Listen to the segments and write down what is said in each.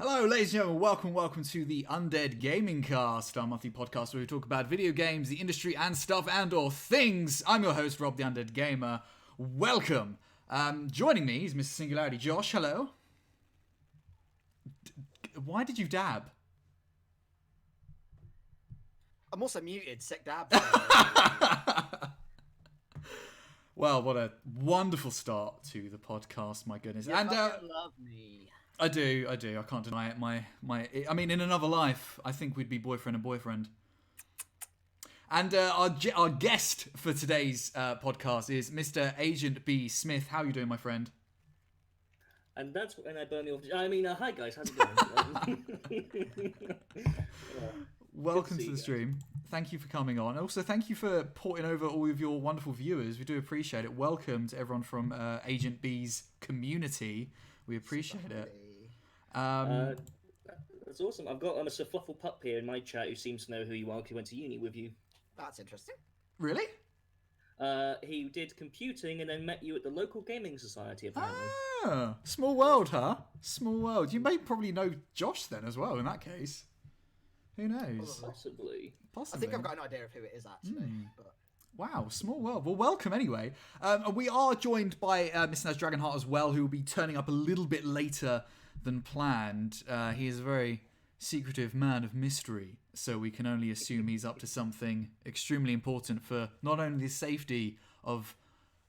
Hello, ladies and gentlemen. Welcome to the UndeadGamingCast, our monthly podcast where we talk about video games, the industry, and stuff and/or things. I'm your host, Rob the Undead Gamer. Welcome. Joining me is Mr. Singularity Josh. Hello. Why did you dab? I'm also muted. Sick dab. Well, what a wonderful start to the podcast. My goodness. You and love me. I do. I can't deny it. I mean, in another life, I think we'd be boyfriend and boyfriend. And our guest for today's podcast is Mr. AgentBSmith. How are you doing, my friend? And that's when I burn you off. Hi guys, how's it going? Welcome to the stream. Thank you for coming on. Also, thank you for porting over all of your wonderful viewers. We do appreciate it. Welcome to everyone from Agent B's community. We appreciate it. That's awesome. I've got a Fluffle Pup here in my chat who seems to know who you are because he went to uni with you. That's interesting. Really? He did computing and then met you at the local gaming society, apparently. Ah, small world, huh? Small world. You may probably know Josh then as well, in that case. Who knows? Possibly. I think I've got an idea of who it is, actually. But... Wow, small world. Well, welcome anyway. We are joined by Mr. Naz Dragonheart as well, who will be turning up a little bit later than planned. He is a very secretive man of mystery, so we can only assume he's up to something extremely important for not only the safety of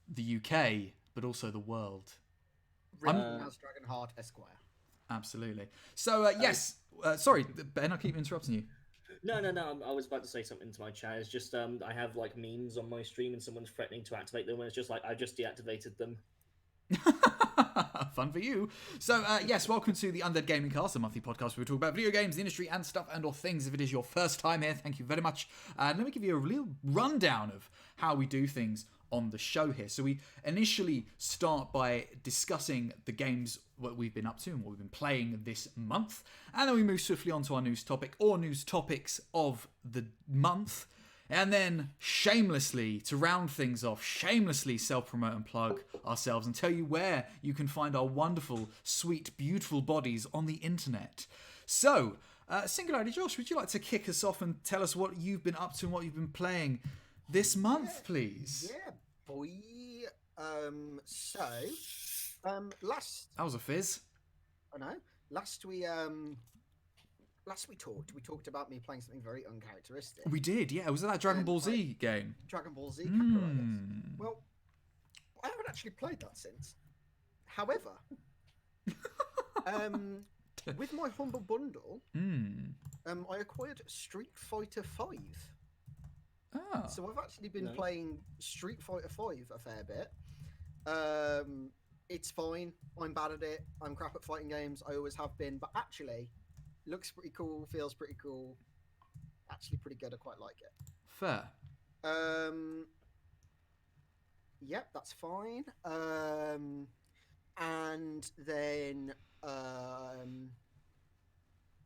the UK, but also the world. Naz Dragonheart Esquire. Absolutely. So, yes. Sorry, Ben, I keep interrupting you. No. I was about to say something to my chat. It's just I have like memes on my stream and someone's threatening to activate them and it's just like, I just deactivated them. Fun for you. So, yes, welcome to the Undead Gaming Cast, a monthly podcast where we talk about video games, the industry, and stuff and/or things. If it is your first time here, thank you very much. Let me give you a real rundown of how we do things on the show here. So we initially start by discussing the games, what we've been up to and what we've been playing this month, and then we move swiftly on to our news topic or news topics of the month. And then, shamelessly, to round things off, shamelessly self-promote and plug ourselves and tell you where you can find our wonderful, sweet, beautiful bodies on the internet. So, Singularity Josh, would you like to kick us off and tell us what you've been up to and what you've been playing this month, please? Yeah, boy. Last... That was a fizz. I know. Last we talked about me playing something very uncharacteristic. We did, yeah. Was it that Dragon Ball Z game? Dragon Ball Z Kakarot. Well, I haven't actually played that since. However, with my humble bundle, I acquired Street Fighter V. Ah. So I've actually been playing Street Fighter V a fair bit. It's fine. I'm bad at it. I'm crap at fighting games. I always have been. But actually... looks pretty cool, feels pretty cool. Actually pretty good, I quite like it. Fair. Yep, that's fine. And then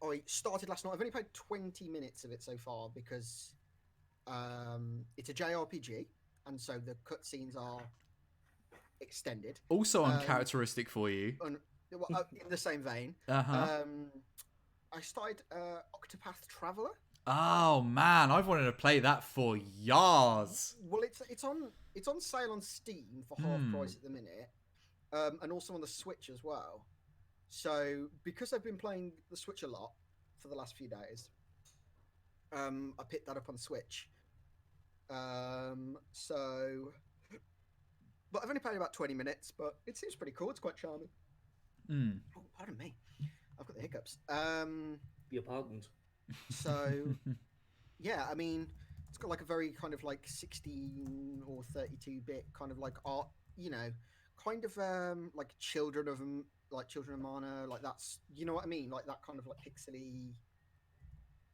I started last night. I've only played 20 minutes of it so far because it's a JRPG, and so the cutscenes are extended. Also uncharacteristic for you. In the same vein. I started Octopath Traveler. Oh man, I've wanted to play that for years. Well, it's on sale on Steam for half price at the minute, and also on the Switch as well. So because I've been playing the Switch a lot for the last few days, I picked that up on Switch. But I've only played about 20 minutes, but it seems pretty cool. It's quite charming. Oh, pardon me. I've got the hiccups. You're pardoned. So, yeah, I mean, it's got like a very kind of like 16 or 32-bit kind of like art, you know, kind of like Children of Mana, like that's, you know what I mean, like that kind of like pixely,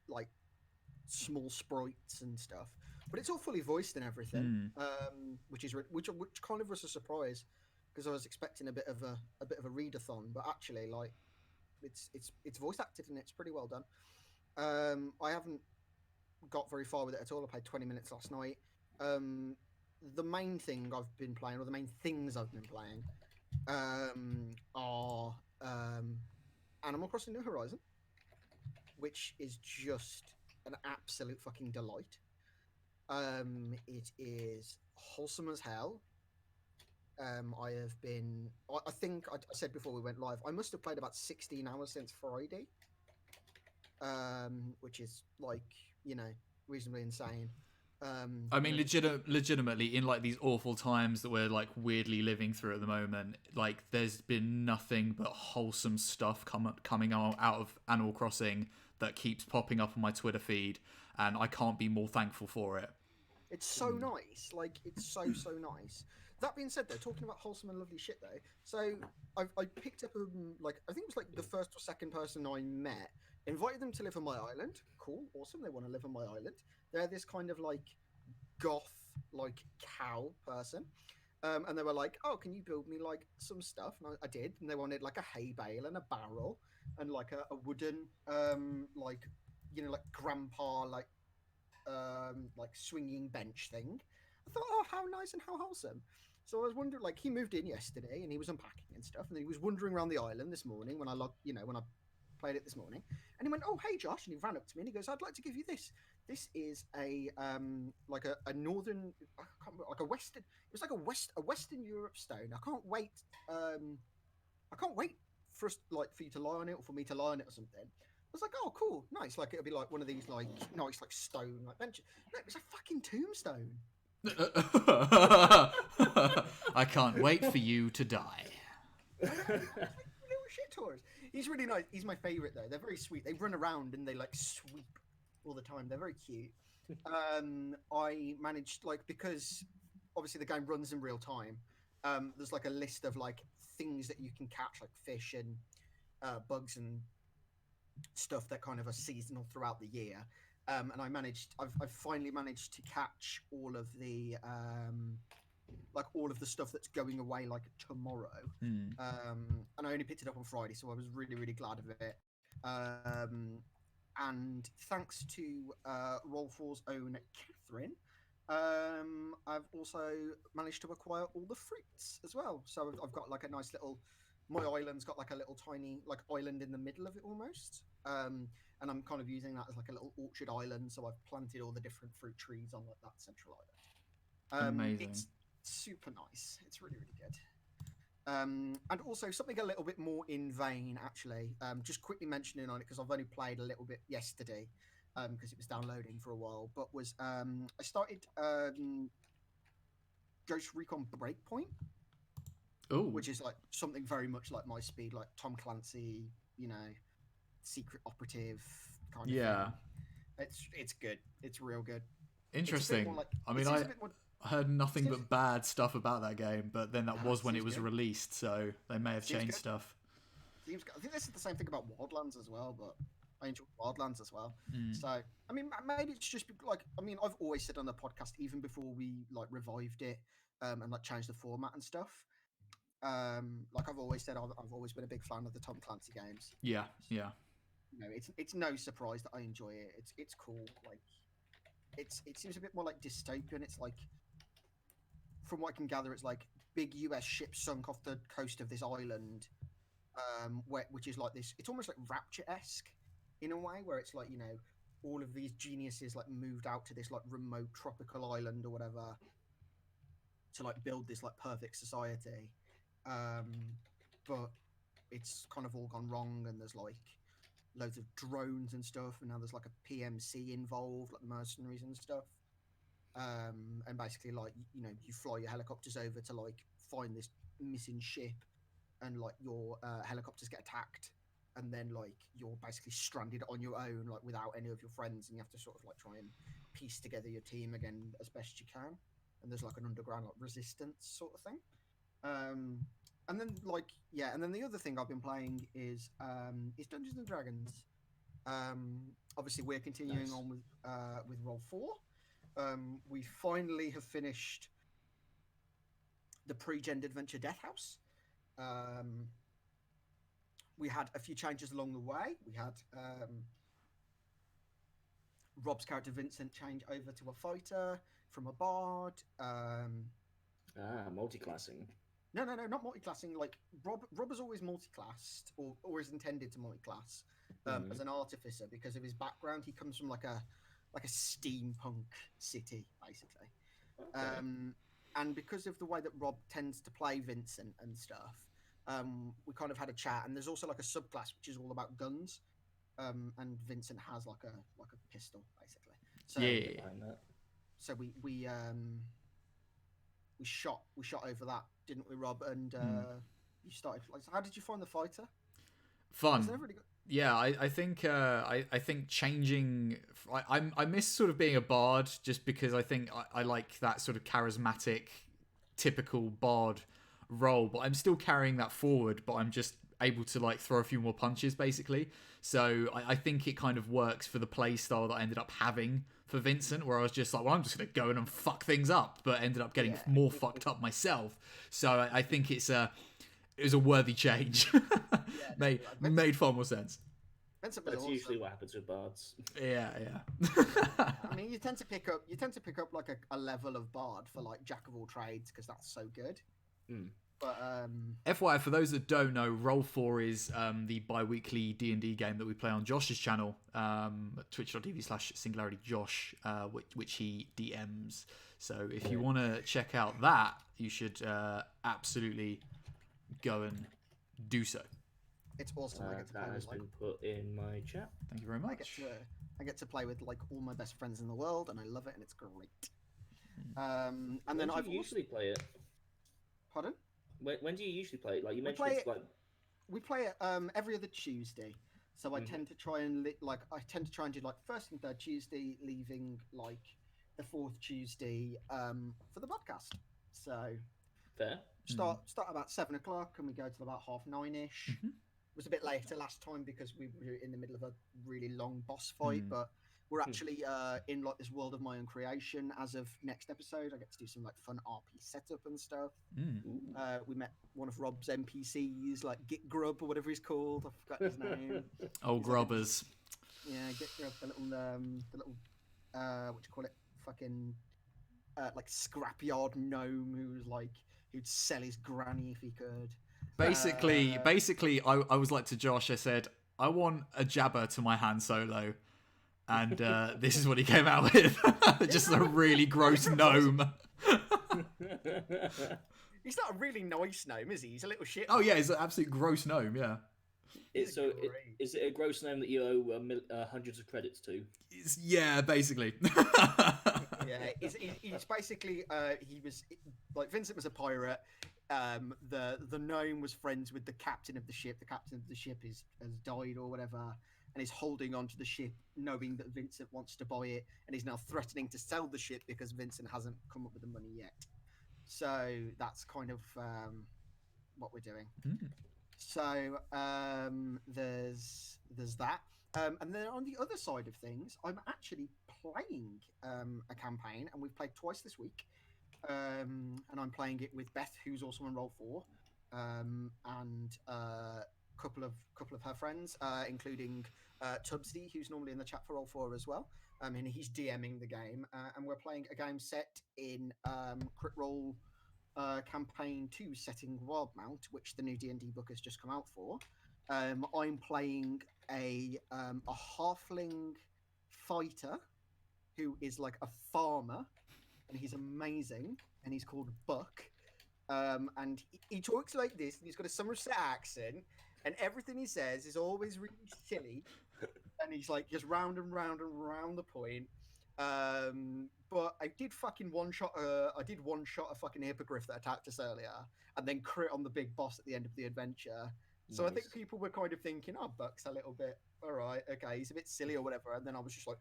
like small sprites and stuff. But it's all fully voiced and everything, which kind of was a surprise because I was expecting a bit of a readathon, but actually like. It's voice acted and it's pretty well done. I haven't got very far with it at all. I played 20 minutes last night. The main thing I've been playing, or the main things I've been playing, are Animal Crossing New Horizon, which is just an absolute fucking delight. It is wholesome as hell. I have been. I think I said before we went live. I must have played about 16 hours since Friday, which is like reasonably insane. I mean, legitimately, in like these awful times that we're like weirdly living through at the moment, like there's been nothing but wholesome stuff coming out of Animal Crossing that keeps popping up on my Twitter feed, and I can't be more thankful for it. It's so nice. Like, it's so nice. That being said, though, talking about wholesome and lovely shit, though, so I picked up, I think it was like the first or second person I met, invited them to live on my island. Cool, awesome, they want to live on my island. They're this kind of, like, goth, like, cow person. And they were like, oh, can you build me, like, some stuff? And I did, and they wanted, like, a hay bale and a barrel and, like, a wooden, like, grandpa, like swinging bench thing. I thought, oh, how nice and how wholesome. So I was wondering, like, he moved in yesterday and he was unpacking and stuff, and he was wandering around the island this morning when I played it this morning, and he went, oh, hey Josh, and he ran up to me and he goes, I'd like to give you this. This is a northern, I can't remember, like a western, it was like a Western Europe stone. I can't wait for us, like, for you to lie on it or for me to lie on it or something. I was like, oh, cool, nice. Like, it'll be like one of these, like, nice, like, stone, like, benches. No, it was a fucking tombstone. I can't wait for you to die. Little shit tours. He's really nice. He's my favorite, though. They're very sweet. They run around and they, like, sweep all the time. They're very cute. I managed, like, because obviously the game runs in real time, there's, like, a list of, like, things that you can catch, like fish and bugs and stuff that kind of are seasonal throughout the year, and I've finally managed to catch all of the stuff that's going away like tomorrow, and I only picked it up on Friday, so I was really, really glad of it. And thanks to Roll4's own Catherine, I've also managed to acquire all the fruits as well. So I've got like a nice little. My island's got like a little tiny like island in the middle of it almost, and I'm kind of using that as like a little orchard island. So I've planted all the different fruit trees on like that central island. Amazing. It's super nice. It's really, really good. And also something a little bit more in vain, actually. Just quickly mentioning on it because I've only played a little bit yesterday, because it was downloading for a while. But I started Ghost Recon Breakpoint. Ooh. Which is like something very much like my speed, like Tom Clancy, secret operative kind of thing. It's good. It's real good. Interesting. I heard nothing but bad stuff about that game, but then that was when it was released, so they may have changed stuff. I think this is the same thing about Wildlands as well, but I enjoy Wildlands as well. So, I mean, maybe it's just like, I mean, I've always said on the podcast, even before we like revived it and like changed the format and stuff. Like I've always said, I've always been a big fan of the Tom Clancy games. Yeah. It's no surprise that I enjoy it. It's cool. Like, it seems a bit more like dystopian. It's like, from what I can gather, it's like big US ship sunk off the coast of this island, which is like this. It's almost like Rapture-esque in a way, where it's like all of these geniuses like moved out to this like remote tropical island or whatever to like build this like perfect society. But it's kind of all gone wrong, and there's like loads of drones and stuff, and now there's like a PMC involved, like mercenaries and stuff. And basically, like you fly your helicopters over to like find this missing ship, and like your helicopters get attacked, and then like you're basically stranded on your own, like without any of your friends, and you have to sort of like try and piece together your team again as best you can. And there's like an underground like resistance sort of thing. And then the other thing I've been playing is Dungeons and Dragons. Obviously we're continuing on with Roll4. We finally have finished the pre-gen adventure Death House. We had a few changes along the way. We had Rob's character Vincent change over to a fighter from a bard. Multi-classing. No, not multi-classing. Like Rob is always multi-classed, or is intended to multi-class as an artificer because of his background. He comes from like a steampunk city, basically. Okay. And because of the way that Rob tends to play Vincent and stuff, we kind of had a chat. And there's also like a subclass which is all about guns. And Vincent has like a pistol, basically. So Yeah. so we shot over that, didn't we, Rob? And you started. Like, so how did you find the fighter? Fun. Really good. Yeah, I think I think changing. I miss sort of being a bard just because I think I like that sort of charismatic, typical bard role. But I'm still carrying that forward. But I'm just able to like throw a few more punches, basically. So I think it kind of works for the play style that I ended up having for Vincent, where I was just like, well, I'm just gonna go in and fuck things up, but ended up getting more fucked up myself. So I think it was a worthy change. Made far more sense. That's usually what happens with bards. Yeah. I mean, you tend to pick up like a level of bard for like jack of all trades because that's so good. But FYI, for those that don't know, Roll4 is the bi-weekly D&D game that we play on Josh's channel, twitch.tv/SingularityJosh, which he DMs. So if you want to check out that, you should absolutely go and do so. It's awesome. That has been put in my chat. Thank you very much. I get to play with like all my best friends in the world, and I love it, and it's great. And then I've usually play it. Pardon? When do you usually play it? Like you mentioned, we play it every other Tuesday. So I tend to try and do like first and third Tuesday, leaving like the fourth Tuesday for the podcast. So fair. Start about 7:00 and we go till about 9:30ish. It was a bit later last time because we were in the middle of a really long boss fight, but we're actually in like this world of my own creation. As of next episode, I get to do some like fun RP setup and stuff. We met one of Rob's NPCs, like Git Grub or whatever he's called. I forgot his name. Grubbers. Git Grub, the little what do you call it? Fucking like scrapyard gnome who'd sell his granny if he could. Basically, I was like to Josh, I said, I want a jabber to my Han Solo. And this is what he came out with. Just a really gross gnome. He's not a really nice gnome, is he? He's a little shit. Oh, yeah, he's an absolute gross gnome, yeah. Is it a gross gnome that you owe hundreds of credits to? Yeah, basically. He's basically, he was, like, Vincent was a pirate. The gnome was friends with the captain of the ship. The captain of the ship has died or whatever. And is holding onto the ship, knowing that Vincent wants to buy it, and is now threatening to sell the ship because Vincent hasn't come up with the money yet. So that's kind of what we're doing. So there's that, and then on the other side of things, I'm actually playing a campaign, and we've played twice this week. And I'm playing it with Beth, who's also on Roll4, and couple of her friends, including Tubbsy, who's normally in the chat for Roll4 as well, and he's DMing the game, and we're playing a game set in Crit Roll Campaign 2 setting Wildmount, which the new D&D book has just come out for. I'm playing a halfling fighter who is like a farmer, and he's amazing, and he's called Buck. And he talks like this, and he's got a Somerset accent, and everything he says is always really silly, and he's like just round and round and round the point. But I did fucking one shot a fucking hippogriff that attacked us earlier, and then crit on the big boss at the end of the adventure. So nice. I think people were kind of thinking, "Oh, Buck's a little bit all right, okay, he's a bit silly or whatever," and then I was just like,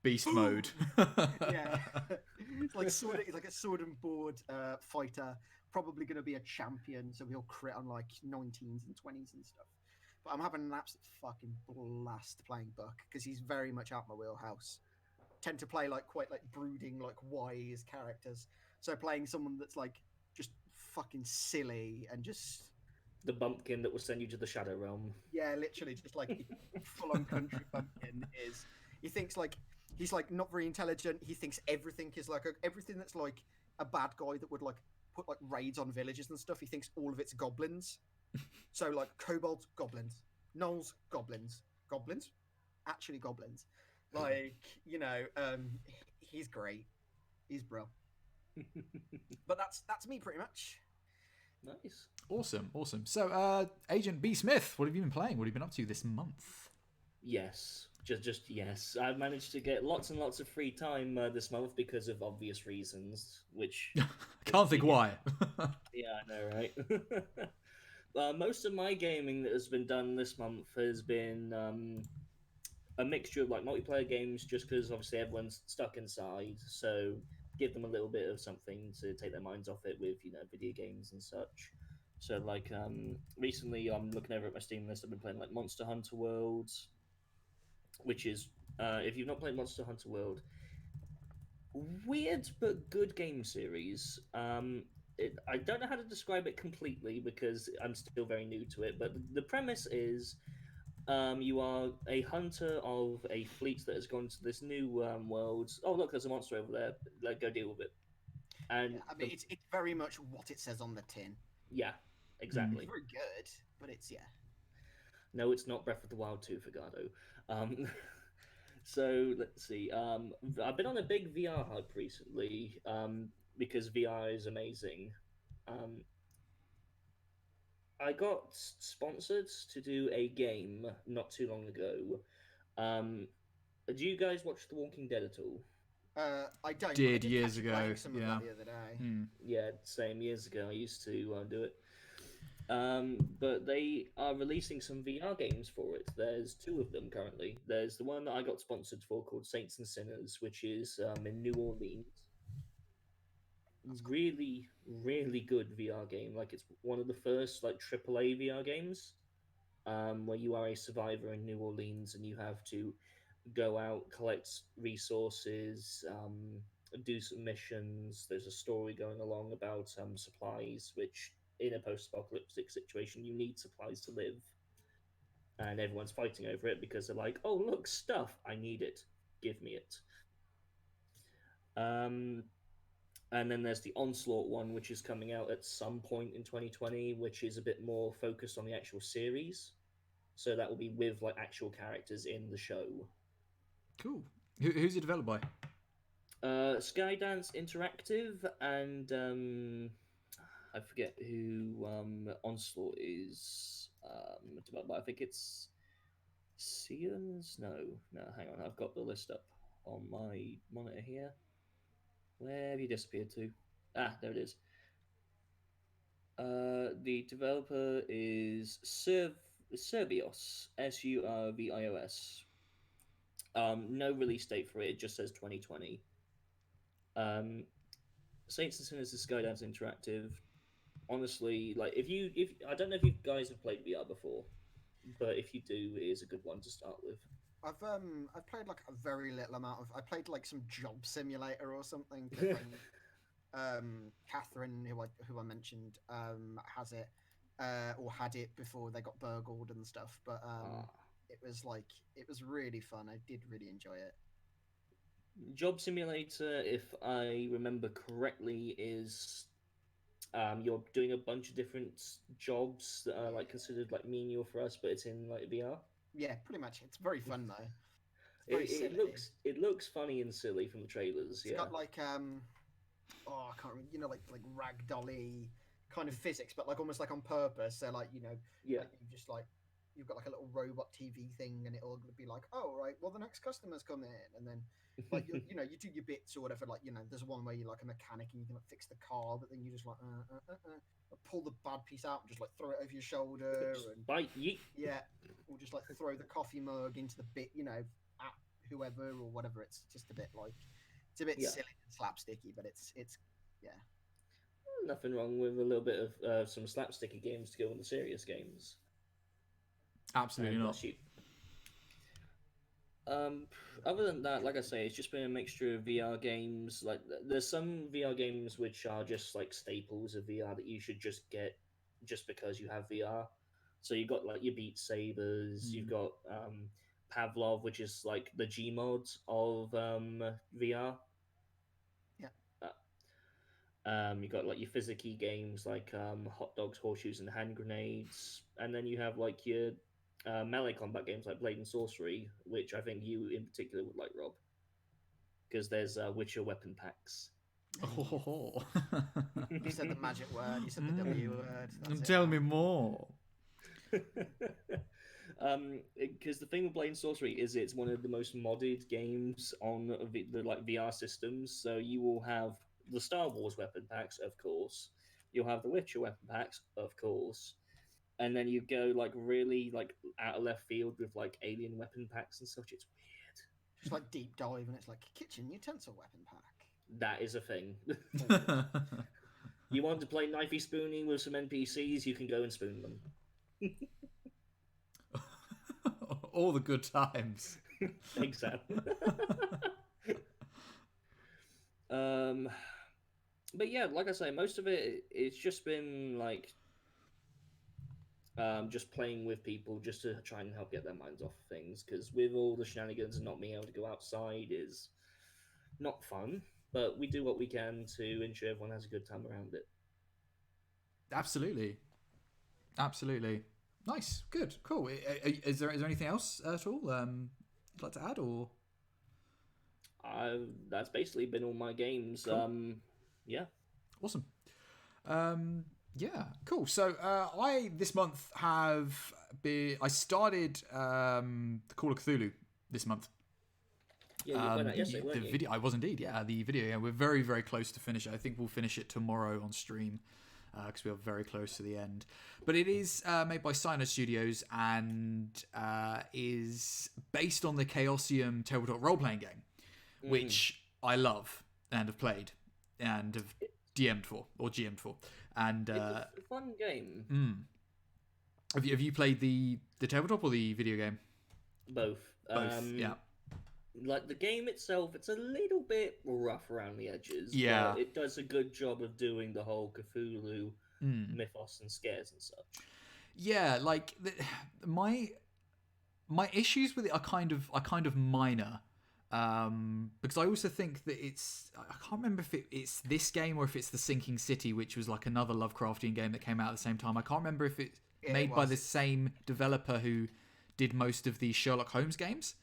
beast mode. Yeah, it's like a sword and board fighter, probably going to be a champion, so he'll crit on like 19s and 20s and stuff. But I'm having an absolute fucking blast playing Buck because he's very much out my wheelhouse. Tend to play like quite like brooding, like wise characters. So playing someone that's like just fucking silly and just the bumpkin that will send you to the Shadow Realm. Yeah, literally just like full on country bumpkin is. He thinks like he's like not very intelligent. He thinks everything is like everything that's like a bad guy that would like put like raids on villages and stuff, he thinks all of it's goblins. So like kobolds, goblins, gnolls, goblins, goblins, actually goblins. Like he's great. He's bro. But that's me pretty much. Nice. Awesome. So, Agent B. Smith, what have you been playing? What have you been up to this month? Yes, just yes. I've managed to get lots and lots of free time this month because of obvious reasons, which Can't think why. yeah, I know, right? Most of my gaming that has been done this month has been a mixture of like multiplayer games, just because obviously everyone's stuck inside, so give them a little bit of something to take their minds off it with, video games and such. So like recently, I'm looking over at my Steam list. I've been playing like Monster Hunter World, which is if you've not played Monster Hunter World, weird but good game series. I don't know how to describe it completely because I'm still very new to it, but the premise is you are a hunter of a fleet that has gone to this new world. Oh, look, there's a monster over there. Like, go deal with it. And Yeah, I mean, it's very much what it says on the tin. yeah, exactly. It's very good, but it's No, it's not Breath of the Wild 2 for Gardo. Um, so let's see. I've been on a big VR hype recently because VR is amazing. Um, I got sponsored to do a game not too long ago. Do you guys watch The Walking Dead at all? I don't. Did I did years catch ago, playing some of yeah. that the other day. Yeah, same years ago. I used to do it. But they are releasing some VR games for it. There's two of them currently. There's the one that I got sponsored for called Saints and Sinners, which is in New Orleans. Really, really good VR game. Like it's one of the first like AAA VR games, where you are a survivor in New Orleans and you have to go out, collect resources, do some missions. There's a story going along about supplies, which in a post-apocalyptic situation you need supplies to live, and everyone's fighting over it because they're like, "Oh, look, stuff! I need it. Give me it." Um, and then there's the Onslaught one, which is coming out at some point in 2020, which is a bit more focused on the actual series. So that will be with like actual characters in the show. Cool. Who's it developed by? Skydance Interactive and I forget who Onslaught is developed by. I think it's Seons. No, hang on. I've got the list up on my monitor here. Where have you disappeared to? Ah, there it is. The developer is Survios, Survios. No release date for it. It just says 2020. Saints and Sinners is Skydance Interactive. Honestly, like if I don't know if you guys have played VR before, but if you do, it is a good one to start with. I've played like a very little amount of. I played like some job simulator or something. 'Cause, Catherine, who I mentioned, has it or had it before they got burgled and stuff. But it was really fun. I did really enjoy it. Job Simulator, if I remember correctly, is you're doing a bunch of different jobs that are like considered like menial for us, but it's in like VR. Yeah, pretty much. It's very fun though. It's It, very it silly. looks funny and silly from the trailers. It's got like I can't remember. Like ragdolly kind of physics, but like almost like on purpose. So like Yeah. like you just like you've got like a little robot TV thing, and it'll be like, oh right, well the next customer's come in, and then like you do your bits or whatever. Like there's one where you're like a mechanic and you can like fix the car, but then you just like pull the bad piece out and just like throw it over your shoulder and Bite yeet. yeah, or just like throw the coffee mug into the bit at whoever or whatever. It's just a bit like it's a bit silly and slapsticky, but it's yeah. Nothing wrong with a little bit of some slapsticky games to go on the serious games. Absolutely not. Other than that, like I say, it's just been a mixture of VR games. Like, there's some VR games which are just like staples of VR that you should just get just because you have VR. So you've got like your Beat Sabers, you've got Pavlov, which is like the Gmod of VR. Yeah. You got like your physicky games like hot dogs, horseshoes, and hand grenades, and then you have like your melee combat games like Blade and Sorcery, which I think you in particular would like, Rob, because there's Witcher weapon packs. Oh. You said the magic word. You said the W word. That's Tell me more. Because the thing with Blade and Sorcery is it's one of the most modded games on the like VR systems. So you will have the Star Wars weapon packs, of course. You'll have the Witcher weapon packs, of course. And then you go like really like out of left field with like alien weapon packs and such. It's weird. Just like deep dive, and it's like kitchen utensil weapon pack. That is a thing. You want to play knifey spoony with some NPCs, you can go and spoon them. All the good times. Exactly. But yeah, like I say, most of it's just been like just playing with people just to try and help get their minds off things, because with all the shenanigans and not being able to go outside is not fun, but we do what we can to ensure everyone has a good time around it. Absolutely. Nice, good, cool. Is there anything else at all you'd like to add, or? That's basically been all my games. Cool. Yeah. Awesome. Yeah, cool. So I this month I started the Call of Cthulhu this month. Yeah, you played that yesterday, weren't you? I was indeed. Yeah, the video. Yeah, we're very, very close to finish it. I think we'll finish it tomorrow on stream because we are very close to the end. But it is made by Cyno Studios and is based on the Chaosium tabletop role-playing game, which I love and have played and have DM'd for or GM'd for. And it's a fun game. Have you played the tabletop or the video game? Both. Yeah. Like the game itself, it's a little bit rough around the edges. Yeah. But it does a good job of doing the whole Cthulhu mythos and scares and such. Yeah, like my issues with it are kind of minor. Because I also think that I can't remember if it's this game or if it's the Sinking City, which was like another Lovecraftian game that came out at the same time. I can't remember if it's made by the same developer who did most of the Sherlock Holmes games,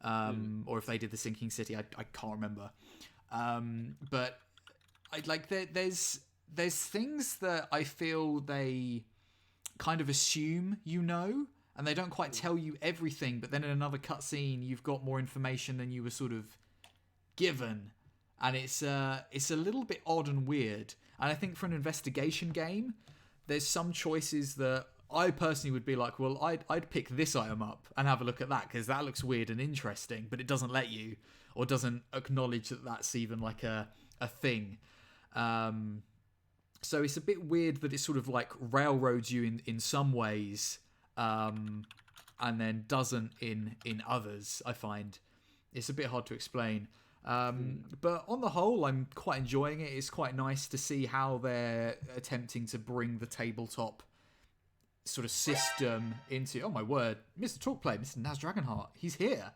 or if they did the Sinking City. I can't remember. But I like there's things that I feel they kind of assume and they don't quite tell you everything, but then in another cutscene you've got more information than you were sort of given, and it's a little bit odd and weird. And I think for an investigation game, there's some choices that I personally would be like, well, I'd pick this item up and have a look at that because that looks weird and interesting, but it doesn't let you or doesn't acknowledge that that's even like a thing. So it's a bit weird that it sort of like railroads you in some ways, and then doesn't in others. I find it's a bit hard to explain, but on the whole I'm quite enjoying it. It's quite nice to see how they're attempting to bring the tabletop sort of system into, oh my word, Mr. Talkplay, Mr. Naz Dragonheart, he's here.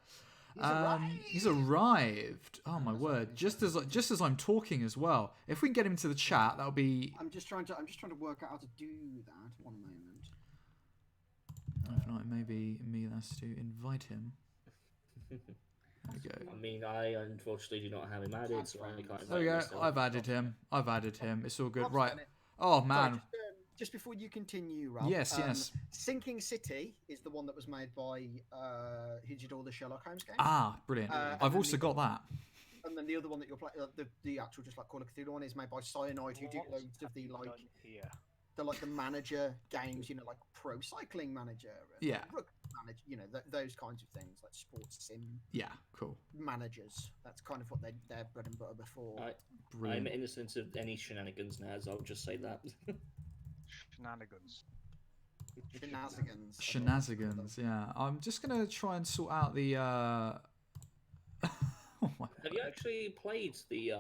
He's arrived. Oh my word! Just as I'm talking as well. If we can get him to the chat, that'll be. I'm just trying to work out how to do that. One moment. If not, maybe me has to invite him. There we go. I mean, I unfortunately do not have him added, so I can't. There we go. I've added him. It's all good. Right. Oh man. Sorry, just before you continue, Rob. Yes. Sinking City is the one that was made by who did all the Sherlock Holmes games. Ah, brilliant. I've also got that. And then the other one that you're playing, the actual just like Call of Cthulhu one, is made by Cyanide, who do loads of the the manager games, like Pro Cycling Manager, and Rugby Manager, those kinds of things, like sports sim. Yeah, cool. Managers. That's kind of what their bread and butter before. I'm innocent of any shenanigans, Naz. I'll just say that. Shenanigans. Yeah. I'm just gonna try and sort out the. Oh have you actually played the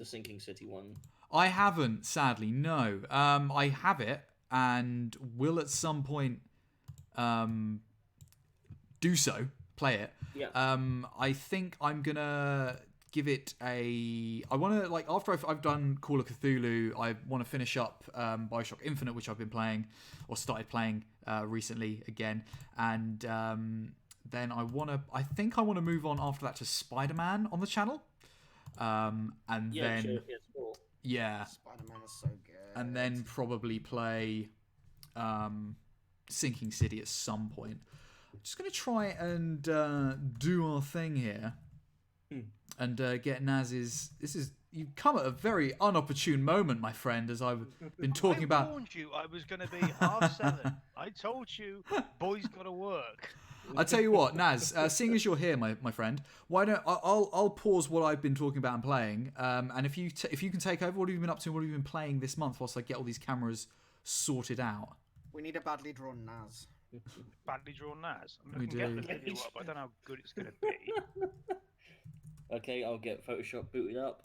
Sinking City one? I haven't, sadly. No. I have it and will at some point do so. Play it. Yeah. I think I'm gonna give it a. I want to like after I've done Call of Cthulhu, I want to finish up Bioshock Infinite, which I've been playing or started playing recently again, and then I think I want to move on after that to Spider-Man on the channel, and then PS4. yeah, Spider-Man is so good. and then probably play Sinking City at some point. I'm just gonna try and do our thing here. And get Naz's. You've come at a very unopportune moment, my friend, as I've been talking about. I warned you I was going to be 7:30. I told you, boys got to work. I tell you what, Naz. Seeing as you're here, my friend, why don't I'll pause what I've been talking about and playing, and if you can take over, what have you been up to? What have you been playing this month? Whilst I get all these cameras sorted out. We need a badly drawn Naz. Badly drawn Naz. I We can get do. the video up, but I don't know how good it's going to be. Okay, I'll get Photoshop booted up.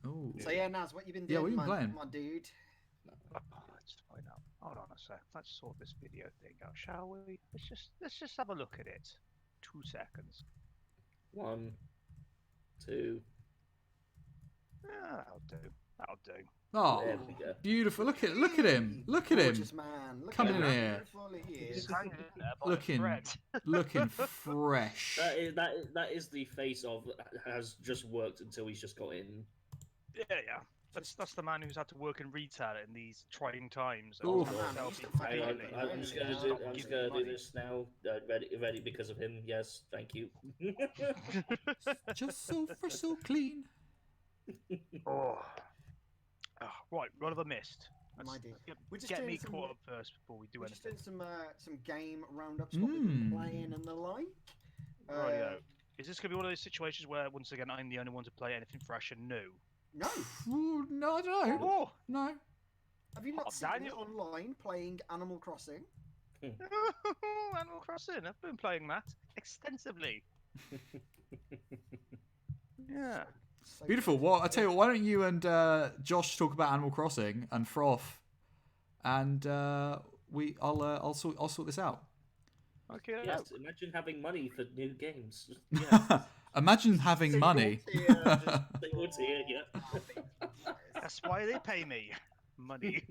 Oh. So yeah, Naz, what you been doing? Yeah, what you been playing? my dude? Let's find out. Hold on a sec. Let's sort this video thing out, shall we? Let's just have a look at it. 2 seconds. 1, 2. That'll do. That'll do. Oh, There we go. beautiful! Look at him! Look at him! Gorgeous man. Look Coming at in how here. beautiful he is. He's hanging in there by a Looking, thread. looking fresh. That is the face of has just worked until he's just got in. Yeah. That's the man who's had to work in retail in these trying times. Ooh. And Man, sell he's people fucking daily. right. I'm just gonna Stop do giving money. this now. Ready because of him. Yes, thank you. Just so fresh, so clean. Oh. Right, what have I missed? My dude. We're just Get doing me some- caught up first before we do We're just anything. doing some game roundups, what we've been playing and the like. Rightio. Is this going to be one of those situations where, once again, I'm the only one to play anything fresh and new? No, Ooh, no, I don't know. Oh! No. have you not Oh, seen me Daniel. online playing Animal Crossing? Animal Crossing. I've been playing that extensively. Yeah. So Beautiful. good. Well, I tell you what, why don't you and Josh talk about Animal Crossing and Froth, and I'll sort this out. Okay. Yes, imagine having money for new games. Imagine having Single money. tier, just- Single tier, yeah. That's why they pay me money.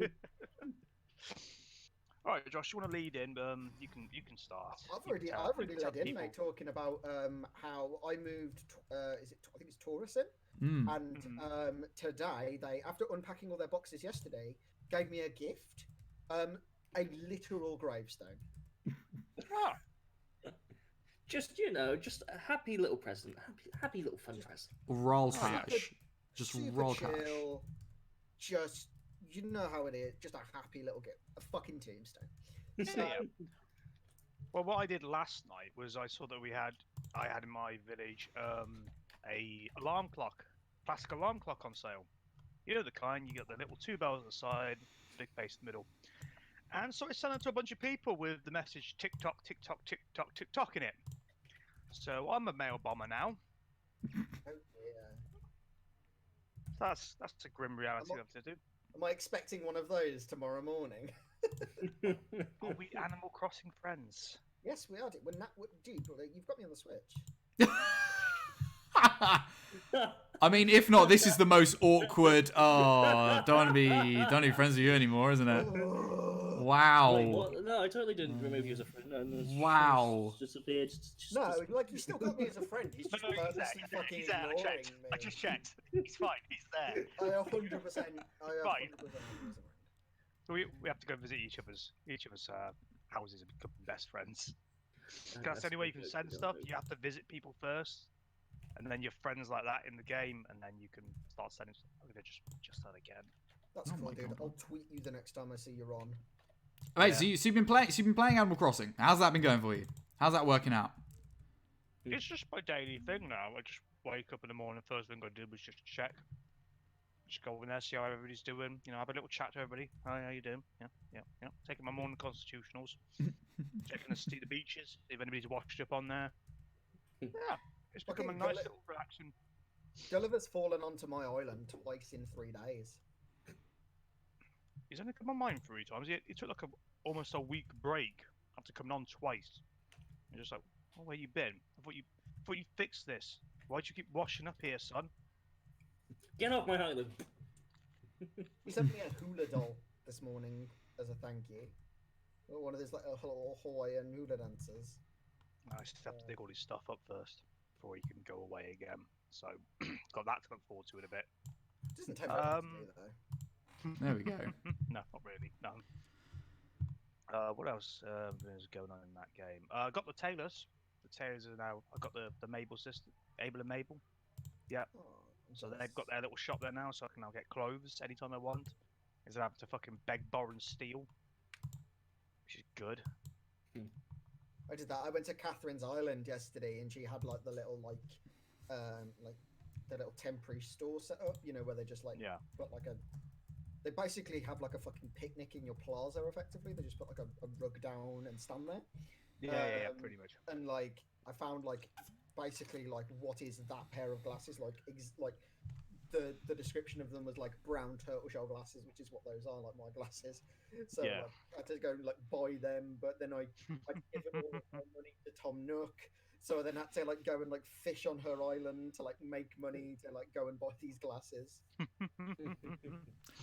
All right, Josh, you want to lead in? You can start. I've You can already tell led in, people. mate, talking about how I moved. I think it's Taurus in, Mm. and today they, after unpacking all their boxes yesterday, gave me a gift, a literal gravestone. Ah, Just just a happy little present, happy little fun present. Roll Super- cash. Just Super roll cash. chill. Just you know how it is. Just a happy little gift, a fucking tombstone. yeah. Well, what I did last night was I saw that I had in my village a alarm clock, plastic alarm clock on sale. You know the kind, you got the little 2 bells at the side, big base in the middle. And so I sent it to a bunch of people with the message tick tock, tick tock, tick tock, tick tock in it. So I'm a mail bomber now. Oh yeah. That's a grim reality I'm of to do. Am I expecting one of those tomorrow morning? Are we Animal Crossing friends? Yes, we are. Dude, you've got me on the Switch. I mean, if not, this is the most awkward. Oh, don't want to be friends with you anymore, isn't it? Wow. Wait, what? No, I totally didn't remove you as a friend. No, no, Wow. Just disappeared. No, like you still got me as a friend. He's just purposely fucking He's there. I ignoring checked. me. I just checked. He's fine. He's there. I 100%. I 100% Fine. as a friend. So we have to go visit each other's houses and become best friends. That's the only way you can send stuff. You have to visit people first, and then you're friends like that in the game, and then you can start sending stuff. I'm gonna just that again. That's Oh cool, my dude. God. I'll tweet you the next time I see you're on. Right, Yeah. so you've been playing Animal Crossing. How's that been going for you? How's that working out? It's just my daily thing now. I just wake up in the morning. First thing I do is just check. Just go in there, see how everybody's doing. You know, have a little chat to everybody. Hi, how you doing? Yeah. Taking my morning constitutionals. Checking see the beaches, see if anybody's washed up on there. Yeah, it's become a Okay, nice well, little relaxing. Gulliver's fallen onto my island twice in 3 days. He's only come on mine 3 times. He took like almost a week break after coming on twice. You're just like, oh, where you been? I thought thought you fixed this. Why'd you keep washing up here, son? Get off my island. He sent me a hula doll this morning as a thank you. One of those like little Hawaiian hula dancers. I just have to dig all his stuff up first before he can go away again. So, got that to look forward to in a bit. Doesn't take very long to do though. There we go. No, not really. No. What else is going on in that game? I got the Taylors. The Taylors are now. I got the Mabel sister, Abel and Mabel. Yeah. Oh, So they've got their little shop there now, so I can now get clothes anytime I want. Instead of having to fucking beg, borrow, and steal, which is good. I did that. I went to Catherine's Island yesterday, and she had like the little like the little temporary store set up. You know, where they just like put like a. They basically have like a fucking picnic in your plaza. Effectively, they just put like a rug down and stand there. Yeah, pretty much. And like, I found like basically like what is that pair of glasses like? The description of them was like brown turtle shell glasses, which is what those are, like my glasses. So like, I had to go like buy them, but then I given all of my money to Tom Nook, so I then had to like go and like fish on her island to like make money to like go and buy these glasses.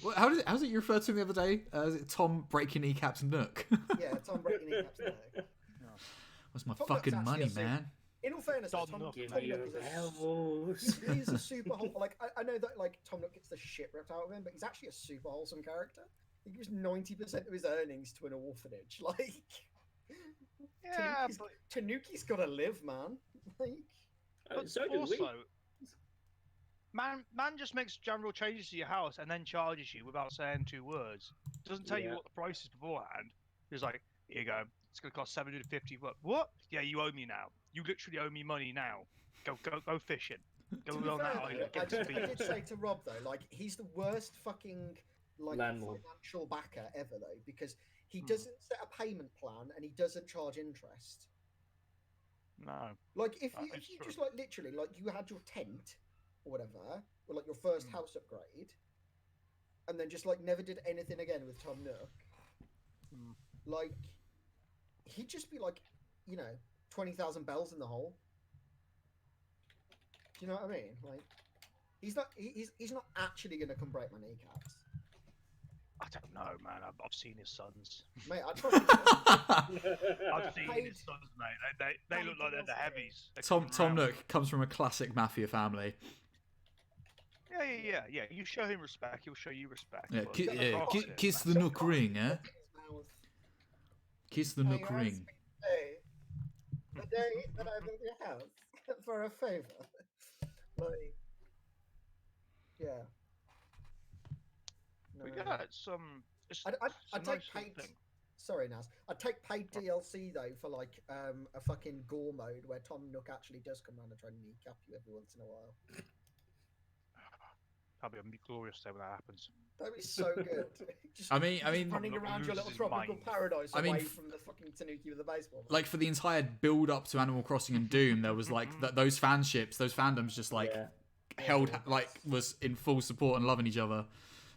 Well, how's it you referred to him the other day? Is it Tom breaking kneecaps Nook? Yeah, Tom breaking kneecaps Nook. What's my Tom fucking Nook's money, actually a man? In all fairness, Tom Tom Nook, Nook Give me your is bells. he is a super wholesome. Like I know that like Tom Nook gets the shit ripped out of him, but he's actually a super wholesome character. He gives 90% of his earnings to an orphanage. Like, Yeah, Tanuki's got to live, man. Like, but So do we. also, man just makes general changes to your house and then charges you without saying 2 words. Doesn't tell you Yeah. what the price is beforehand. He's like, here you go. It's gonna cost 750. What? Yeah, you owe me now. You literally owe me money now. Go fishing. Go to be on fair, that though, island. I Get some did beef. say to Rob though, like he's the worst fucking like Landlord. financial backer ever though, because he doesn't set a payment plan and he doesn't charge interest. No. Like if That you is true. just like literally like you had your tent or whatever, or like your first house upgrade, and then just like never did anything again with Tom Nook, like he'd just be like, you know, 20,000 bells in the hole. Do you know what I mean? Like he's not actually gonna come break my kneecaps. I don't know, man. I've seen his sons. Mate, I trust him. I've seen Paid- his sons, mate. They look like they're the heavies. They Tom come around. Nook comes from a classic mafia family. Yeah. You show him respect, he'll show you respect. Yeah, but across it, kiss the man. Nook ring, eh? Kiss the Hey, Nook you're ring. Hey, the day that I built your house for a favor. Like, yeah. No. But yeah, it's it's I'd a take nice little paid. thing. Sorry, Naz. I'd take paid DLC though for like a fucking gore mode where Tom Nook actually does come around and try and kneecap you every once in a while. That'll be a glorious day when that happens. That'd be so good. Just, I mean, running Tom Nook around your little loses his tropical mind. paradise I mean, away from the fucking Tanuki with the baseball. Like for the entire build up to Animal Crossing and Doom, there was like those fanships, those fandoms just like held like was in full support and loving each other.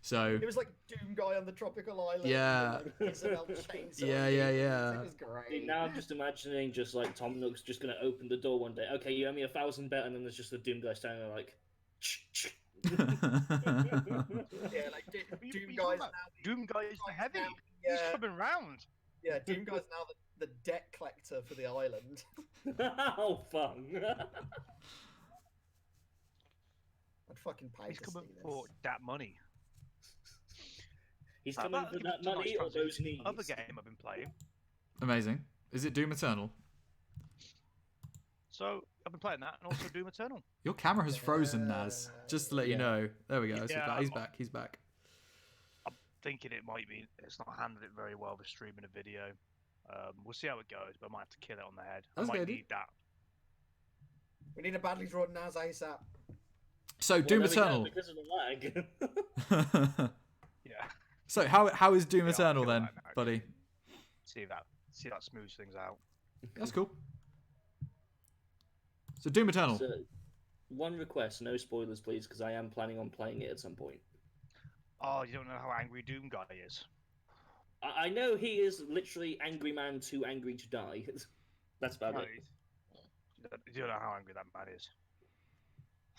So it was like Doom Guy on the tropical island. Yeah. And, like, Isabel chainsaw Yeah. It was See, great. now I'm just imagining just like Tom Nook's just gonna open the door one day. Okay, you owe me 1,000 bet, and then there's just the Doom guy standing there like. Yeah, like Doom Guy's now. Doom Guy is the heavy. Yeah. He's coming round. Yeah, Doom Guy's now the debt collector for the island. Oh, fun! I'd fucking pay He's to coming see for this. that money. He's coming for that gives us a money nice or those transition to knees. the Other game I've been playing. Amazing. Is it Doom Eternal? So I've been playing that and also Doom Eternal. Your camera has frozen, Naz. Just to let you know. There we go. Yeah, He's back. He's back. Thinking it might be. It's not handled it very well for streaming a video. We'll see how it goes, but I might have to kill it on the head. That's I might good. need that. We need a badly drawn Naz ASAP. So Well, Doom there we go, Eternal. because of the lag. Yeah. So how is Doom Yeah, I'll Eternal kill then, that now. buddy? See that smooths things out. That's cool. So Doom Eternal. So, one request, no spoilers, please, because I am planning on playing it at some point. Oh, you don't know how angry Doom Guy is. I know he is literally angry man too angry to die. That's about No, it. You don't know how angry that man is.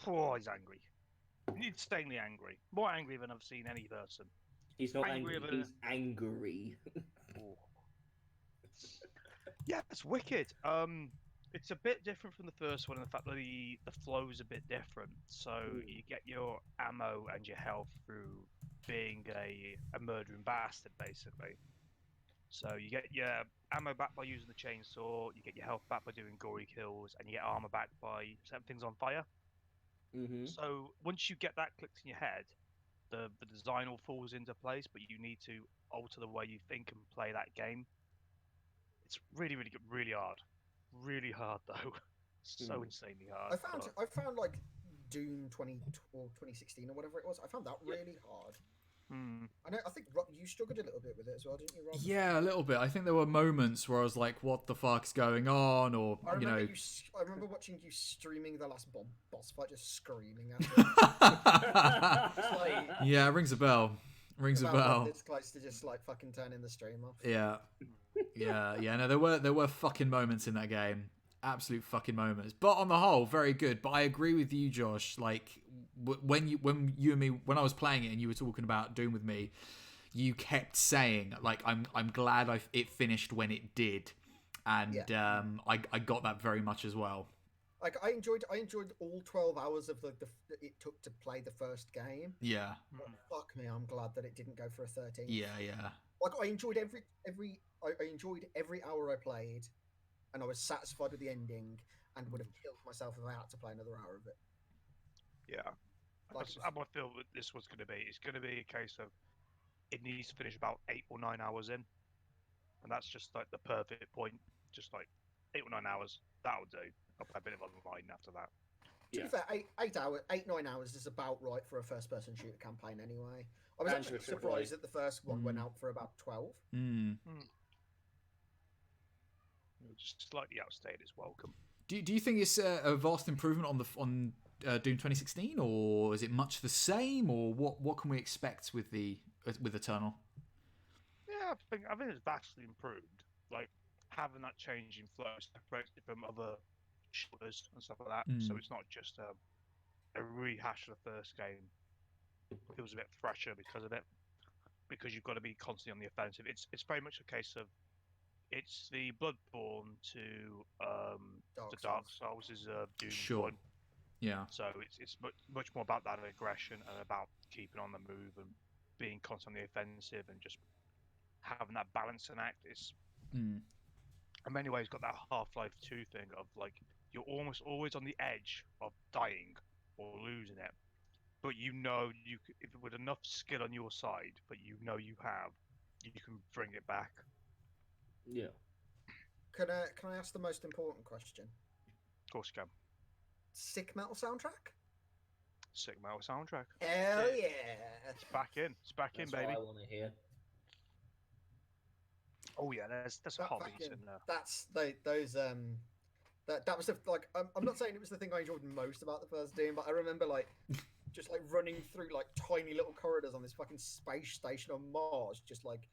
Oh, he's angry. Insanely angry. More angry than I've seen any person. He's not angry. Angrier than- He's angry. Oh. Yeah, it's wicked. It's a bit different from the first one in the fact that the flow is a bit different. So you get your ammo and your health through being a murdering bastard, basically. So you get your ammo back by using the chainsaw, you get your health back by doing gory kills, and you get armor back by setting things on fire. Mm-hmm. So once you get that clicked in your head, the design all falls into place, but you need to alter the way you think and play that game. It's really, really good, really hard. Really hard though. So insanely hard. I found like Doom 2016 or whatever it was. I found that really hard. I think Rob, you struggled a little bit with it as well, didn't you, Rob? Yeah, a little bit. I think there were moments where I was like, "What the fuck's going on?" Or I you know, remember watching you streaming the last boss fight, just screaming at it. Like, yeah, it rings a bell. Rings a bell. It's close to just like fucking turning the stream off. Yeah. No, there were fucking moments in that game, absolute fucking moments. But on the whole, very good. But I agree with you, Josh. Like when you and me, when I was playing it and you were talking about Doom with me, you kept saying like, "I'm glad it finished when it did," and I got that very much as well. Like I enjoyed all 12 hours of it took to play the first game. Yeah. But fuck me, I'm glad that it didn't go for a 13. Yeah. Like I enjoyed I enjoyed every hour I played, and I was satisfied with the ending, and would have killed myself if I had to play another hour of it. Yeah. That's how I feel that this was going to be. It's going to be a case of it needs to finish about 8 or 9 hours in, and that's just like the perfect point. Just like 8 or 9 hours, that'll do. I'll play a bit of online after that. To be fair, 8-9 hours is about right for a first-person shooter campaign anyway. I was actually surprised that the first one went out for about 12. Just slightly outstayed is welcome. Do you think it's a vast improvement on Doom 2016, or is it much the same, or what can we expect with Eternal? Yeah, I think it's vastly improved. Like having that change in flow separates it from other shooters and stuff like that. So it's not just a rehash of the first game. It feels a bit fresher because of it. Because you've got to be constantly on the offensive. It's very much a case of it's the Bloodborne to the Dark Souls is Doom. Sure. 1. Yeah. So it's much more about that aggression and about keeping on the move and being constantly offensive and just having that balancing act. It's in many ways got that Half-Life 2 thing of like you're almost always on the edge of dying or losing it, but you if with enough skill on your side, but you can bring it back. Yeah. Can I ask the most important question? Of course you can. Sick metal soundtrack? Sick metal soundtrack. Hell yeah! It's back in. It's back That's in, baby. what I want to hear. Oh yeah, there's hobbies in there. That's those that was like I'm not saying it was the thing I enjoyed most about the first Doom, but I remember like just like running through like tiny little corridors on this fucking space station on Mars, just like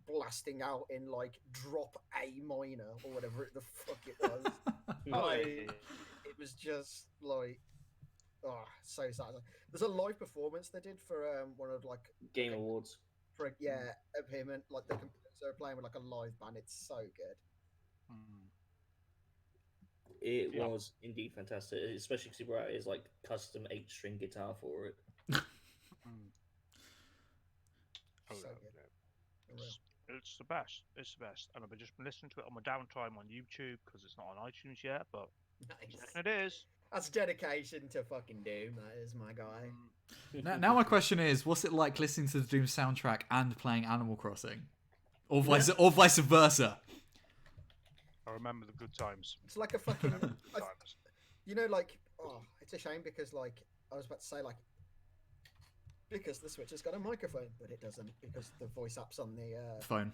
blasting out in like drop A minor or whatever the fuck it was. It was just like so sad. There's a live performance they did for one of like Game Awards. For of him and like the composer playing with like a live band. It's so good. It was indeed fantastic, especially because he brought out his like custom 8-string guitar for it. So good. It's the best. It's the best. And I've just been listening to it on my downtime on YouTube because it's not on iTunes yet, but it is. That's dedication to fucking Doom. That is, my guy. Now my question is, what's it like listening to the Doom soundtrack and playing Animal Crossing, or vice versa? I remember the good times. It's like a fucking. You know, like it's a shame because like I was about to say like. Because the Switch has got a microphone, but it doesn't because the voice app's on the phone.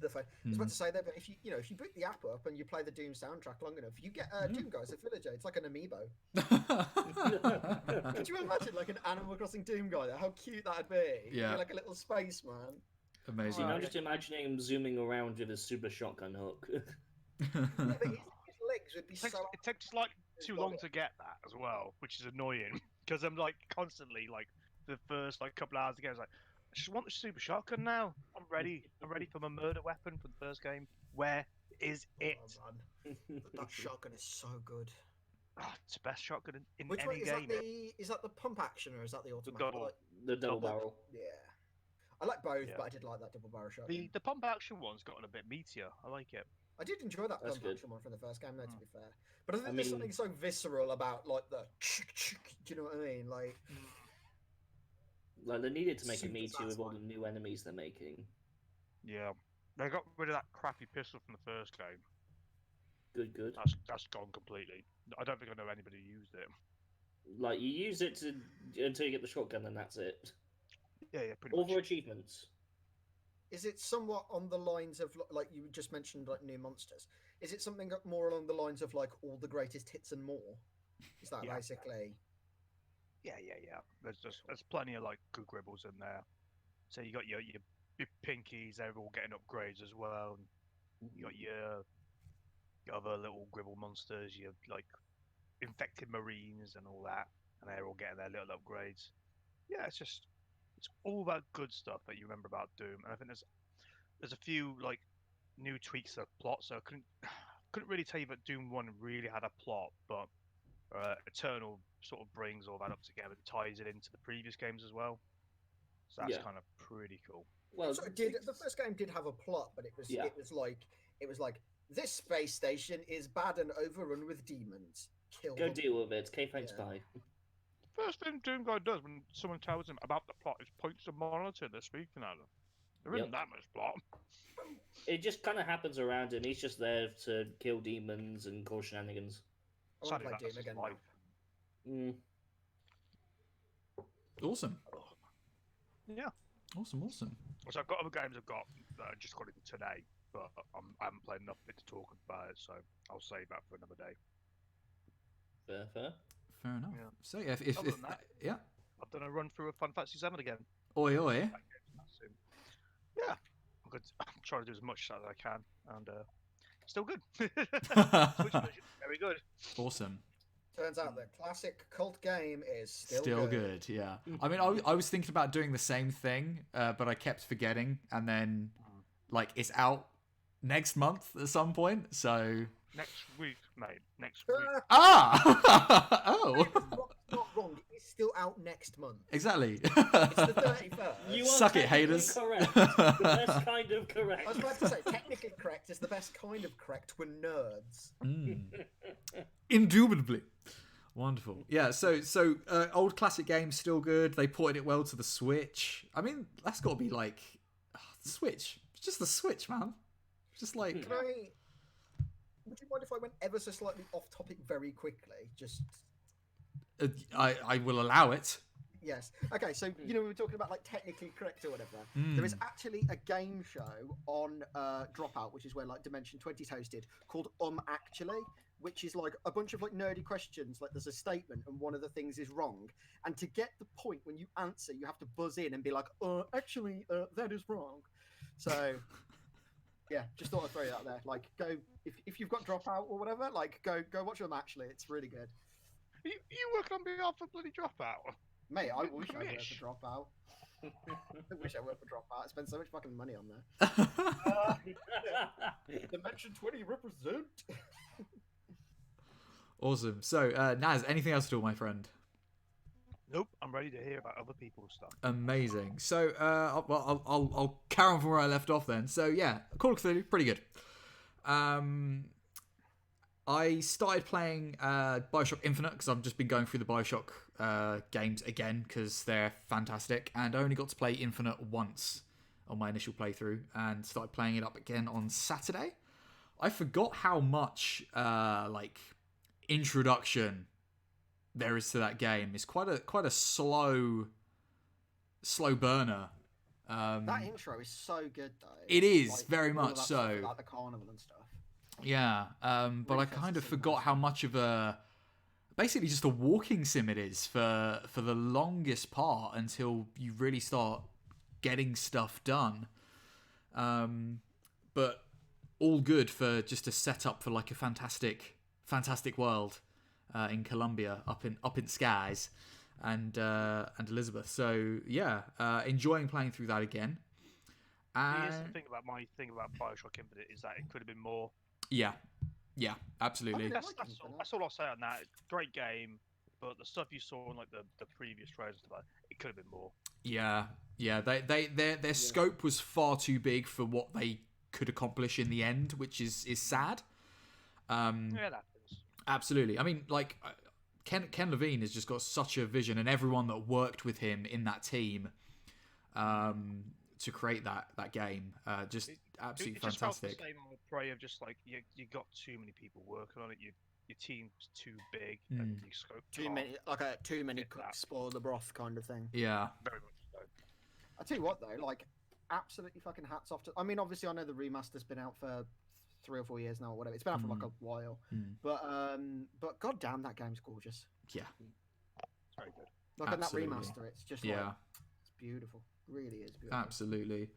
The phone. I was about to say that, but if you boot the app up and you play the Doom soundtrack long enough, you get Doom Guys, a villager. It's like an amiibo. Could you imagine like an Animal Crossing Doom guy? How cute that'd be. Yeah. You're like a little spaceman. Amazing. I'm just imagining him zooming around with a super shotgun hook. Yeah, but his legs It would be It takes like too long to get that as well, which is annoying because I'm like constantly like the first like couple hours ago, I was like, I just want the super shotgun now. I'm ready. I'm ready for my murder weapon from the first game. Where is it? Oh, man. That shotgun is so good. Oh, it's the best shotgun in Which any one is game. that? Is that the pump action or is that the automatic? double. The double Double. barrel. Yeah, I like both, Yeah. but I did like that double barrel shotgun. The pump action one's gotten a bit meatier. I like it. I did enjoy that That's pump good. action one from the first game, though. To be fair, but I think I there's mean- something so visceral about like the. Do you know what I mean? Like, Like they needed to make it Super meatier with all the satisfying. new enemies they're making. Yeah, they got rid of that crappy pistol from the first game. Good. That's gone completely. I don't think I know anybody who used it. Like you use it until you get the shotgun, and that's it. Yeah, pretty All much. for achievements. is it somewhat on the lines of like you just mentioned, like new monsters? Is it something more along the lines of like all the greatest hits and more? Is that Yeah. basically? Yeah. There's plenty of like good gribbles in there. So you got your pinkies, they're all getting upgrades as well. And you got your other little gribble monsters, your like infected marines and all that, and they're all getting their little upgrades. Yeah, it's all that good stuff that you remember about Doom. And I think there's a few like new tweaks to the plot. So I couldn't really tell you that Doom 1 really had a plot, but Eternal sort of brings all that up together and ties it into the previous games as well. So that's Yeah. kind of pretty cool. Well, So the first game did have a plot, but it was Yeah. it was like this space station is bad and overrun with demons. Kill go them. deal with it. K-Thanks, Yeah. bye. First thing Doom Guy does when someone tells him about the plot is points to the monitor they're speaking at them. There isn't Yep. that much plot. It just kind of happens around him. He's just there to kill demons and cause shenanigans. I want to Sadly, play that's Doom his again. life. Mm. Awesome. Yeah. Awesome. So I've got other games I've got that I just got into today, but I haven't played enough of it to talk about it, so I'll save that for another day. Fair. Fair enough. Yeah. So yeah, if Other than that- yeah. I've done a run through of Final Fantasy 7 again. Oi oi. Soon. Yeah, I'm trying to do as much as I can, and still good. Switch version, very good. Awesome. Turns out the classic cult game is still good. Yeah. I mean, I was thinking about doing the same thing, but I kept forgetting, and then like it's out next month at some point. So Next week, mate. Next week. oh, Not wrong. It's still out next month. exactly. It's the 31st. You are Suck it, technically haters. Correct. The best kind of correct. I was about to say, technically correct is the best kind of correct. We're nerds. Indubitably. Wonderful. Yeah, so old classic games still good. They ported it well to the Switch. I mean, that's got to be like the Switch. It's just the Switch, man. Just like Would you mind if I went ever so slightly off topic very quickly? Just I will allow it. yes. Okay, so we were talking about like technically correct or whatever. There is actually a game show on Dropout, which is where like Dimension 20's hosted, called Actually, which is like a bunch of like nerdy questions. Like there's a statement and one of the things is wrong, and to get the point when you answer, you have to buzz in and be like, actually, that is wrong. So. Yeah, just thought I'd throw that there. Like, go if you've got Dropout or whatever. Like, go watch them. Actually, it's really good. You working on behalf of bloody Dropout? Mate, I wish I worked Mish. for Dropout. I wish I worked for Dropout. I spend so much fucking money on there. Dimension 20 represent. Awesome. So, Naz, anything else at all, my friend? Nope. I'm ready to hear about other people's stuff. Amazing. So, I'll carry on from where I left off then. So, yeah, Call of Cthulhu, pretty good. I started playing Bioshock Infinite because I've just been going through the Bioshock games again because they're fantastic, and I only got to play Infinite once on my initial playthrough and started playing it up again on Saturday. I forgot how much introduction there is to that game. It's quite a slow burner. That intro is so good, though. It is, Like, very all much of that stuff so. about the carnival and stuff. Yeah, but Really I kind of fancy forgot thing. how much of basically just a walking sim it is for the longest part until you really start getting stuff done. But all good for just a setup for like a fantastic fantastic world in Colombia, up in skies, and Elizabeth. So yeah, enjoying playing through that again. Here's the thing about my thing about Bioshock Infinite is that it could have been more. Yeah, absolutely. I That's all I'll say on that. Great game, but the stuff you saw in like the previous trailers and stuff, it could have been more. Yeah. Their scope was far too big for what they could accomplish in the end, which is sad. Yeah, that happens. Absolutely. I mean, like Ken Levine has just got such a vision, and everyone that worked with him in that team to create that game, just absolutely it just fantastic. Felt the same old Prey of just like you got too many people working on it. Your team's too big and your scope too many cooks spoil the broth kind of thing. Yeah, very much so. I tell you what though, like absolutely fucking hats off to. I mean, obviously I know the remaster's been out for 3 or 4 years now or whatever. It's been out for like a while, but goddamn, that game's gorgeous. Yeah, It's very good. Like absolutely. on that remaster, it's just yeah, like, it's beautiful. It really is beautiful. Absolutely.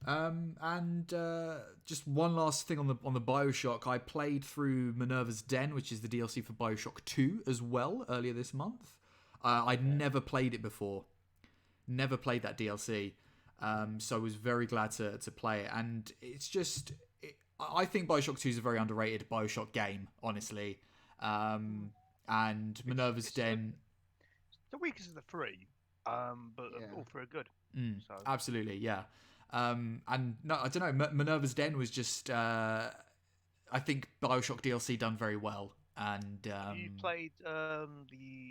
And just one last thing on the BioShock. I played through Minerva's Den, which is the DLC for BioShock 2 as well, earlier this month. I'd never played it before. Never played that DLC. So I was very glad to play it. And it's just... I think BioShock 2 is a very underrated BioShock game, honestly. And Minerva's Den... It's the weakest of the three, but all three are good. So. Absolutely, yeah. And no, I don't know. Minerva's Den was just, I think BioShock DLC done very well. And you played the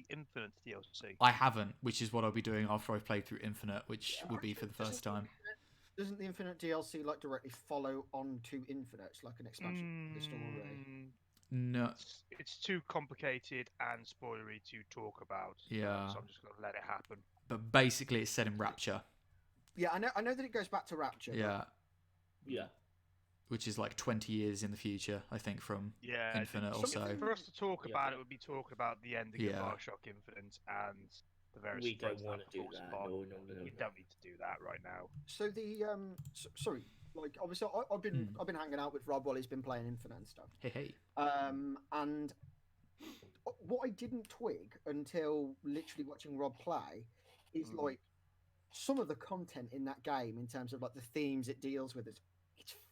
Infinite DLC? I haven't, which is what I'll be doing after I've played through Infinite, which will be for the first time. Doesn't the Infinite DLC like directly follow on to Infinite? It's like an expansion of the story. No, it's too complicated and spoilery to talk about. Yeah. So I'm just gonna let it happen. But basically, it's set in Rapture. Yeah, I know that it goes back to Rapture. Yeah. Yeah. Which is like 20 years in the future, I think, from Infinite or so. For us to talk about it would be talk about the ending of Bioshock Infinite and the various. We don't want to do that. No. We don't need to do that right now. So the sorry, like obviously I've been hanging out with Rob while he's been playing Infinite and stuff. Hey. And what I didn't twig until literally watching Rob play is like some of the content in that game in terms of like the themes it deals with. It's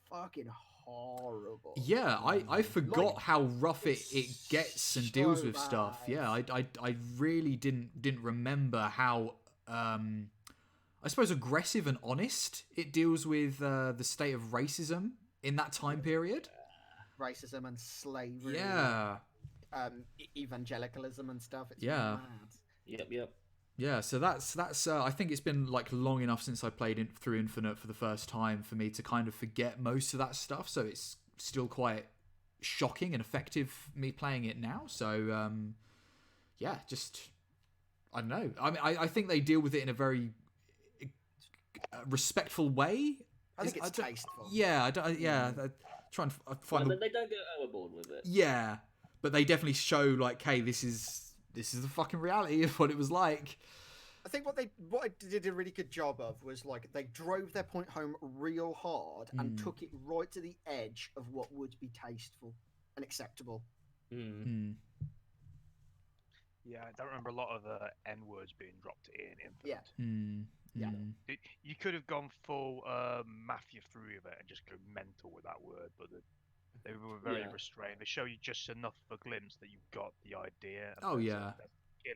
fucking horrible. Yeah, I forgot how rough it gets and deals with stuff. Yeah, I really didn't remember how I suppose aggressive and honest it deals with the state of racism in that time period. Racism and slavery. Yeah. Evangelicalism and stuff. It's mad. Yep. Yeah, so that's I think it's been like long enough since I played through Infinite for the first time for me to kind of forget most of that stuff. So it's still quite shocking and effective me playing it now. So yeah, just I don't know. I mean, I think they deal with it in a very respectful way. I think it's tasteful. Yeah, try and find. They don't go overboard with it. Yeah, but they definitely show like, hey, this is the fucking reality of what it was like. I think what I did a really good job of was like they drove their point home real hard and took it right to the edge of what would be tasteful and acceptable. Yeah, I don't remember a lot of N words being dropped in Infinite. Yeah. You could have gone full Mafia 3 of it and just go mental with that word, but they were very restrained. They show you just enough of a glimpse that you've got the idea.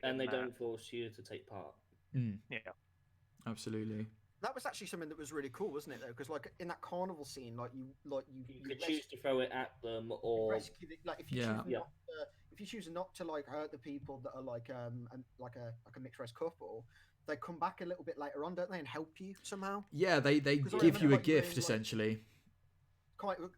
And they don't force you to take part. Yeah, absolutely. That was actually something that was really cool, wasn't it? Though, because like in that carnival scene, you could choose to throw it at them or rescue the, like if you choose not to like hurt the people that are like a mixed race couple, they come back a little bit later on, don't they, and help you somehow? Yeah, they give you a gift essentially.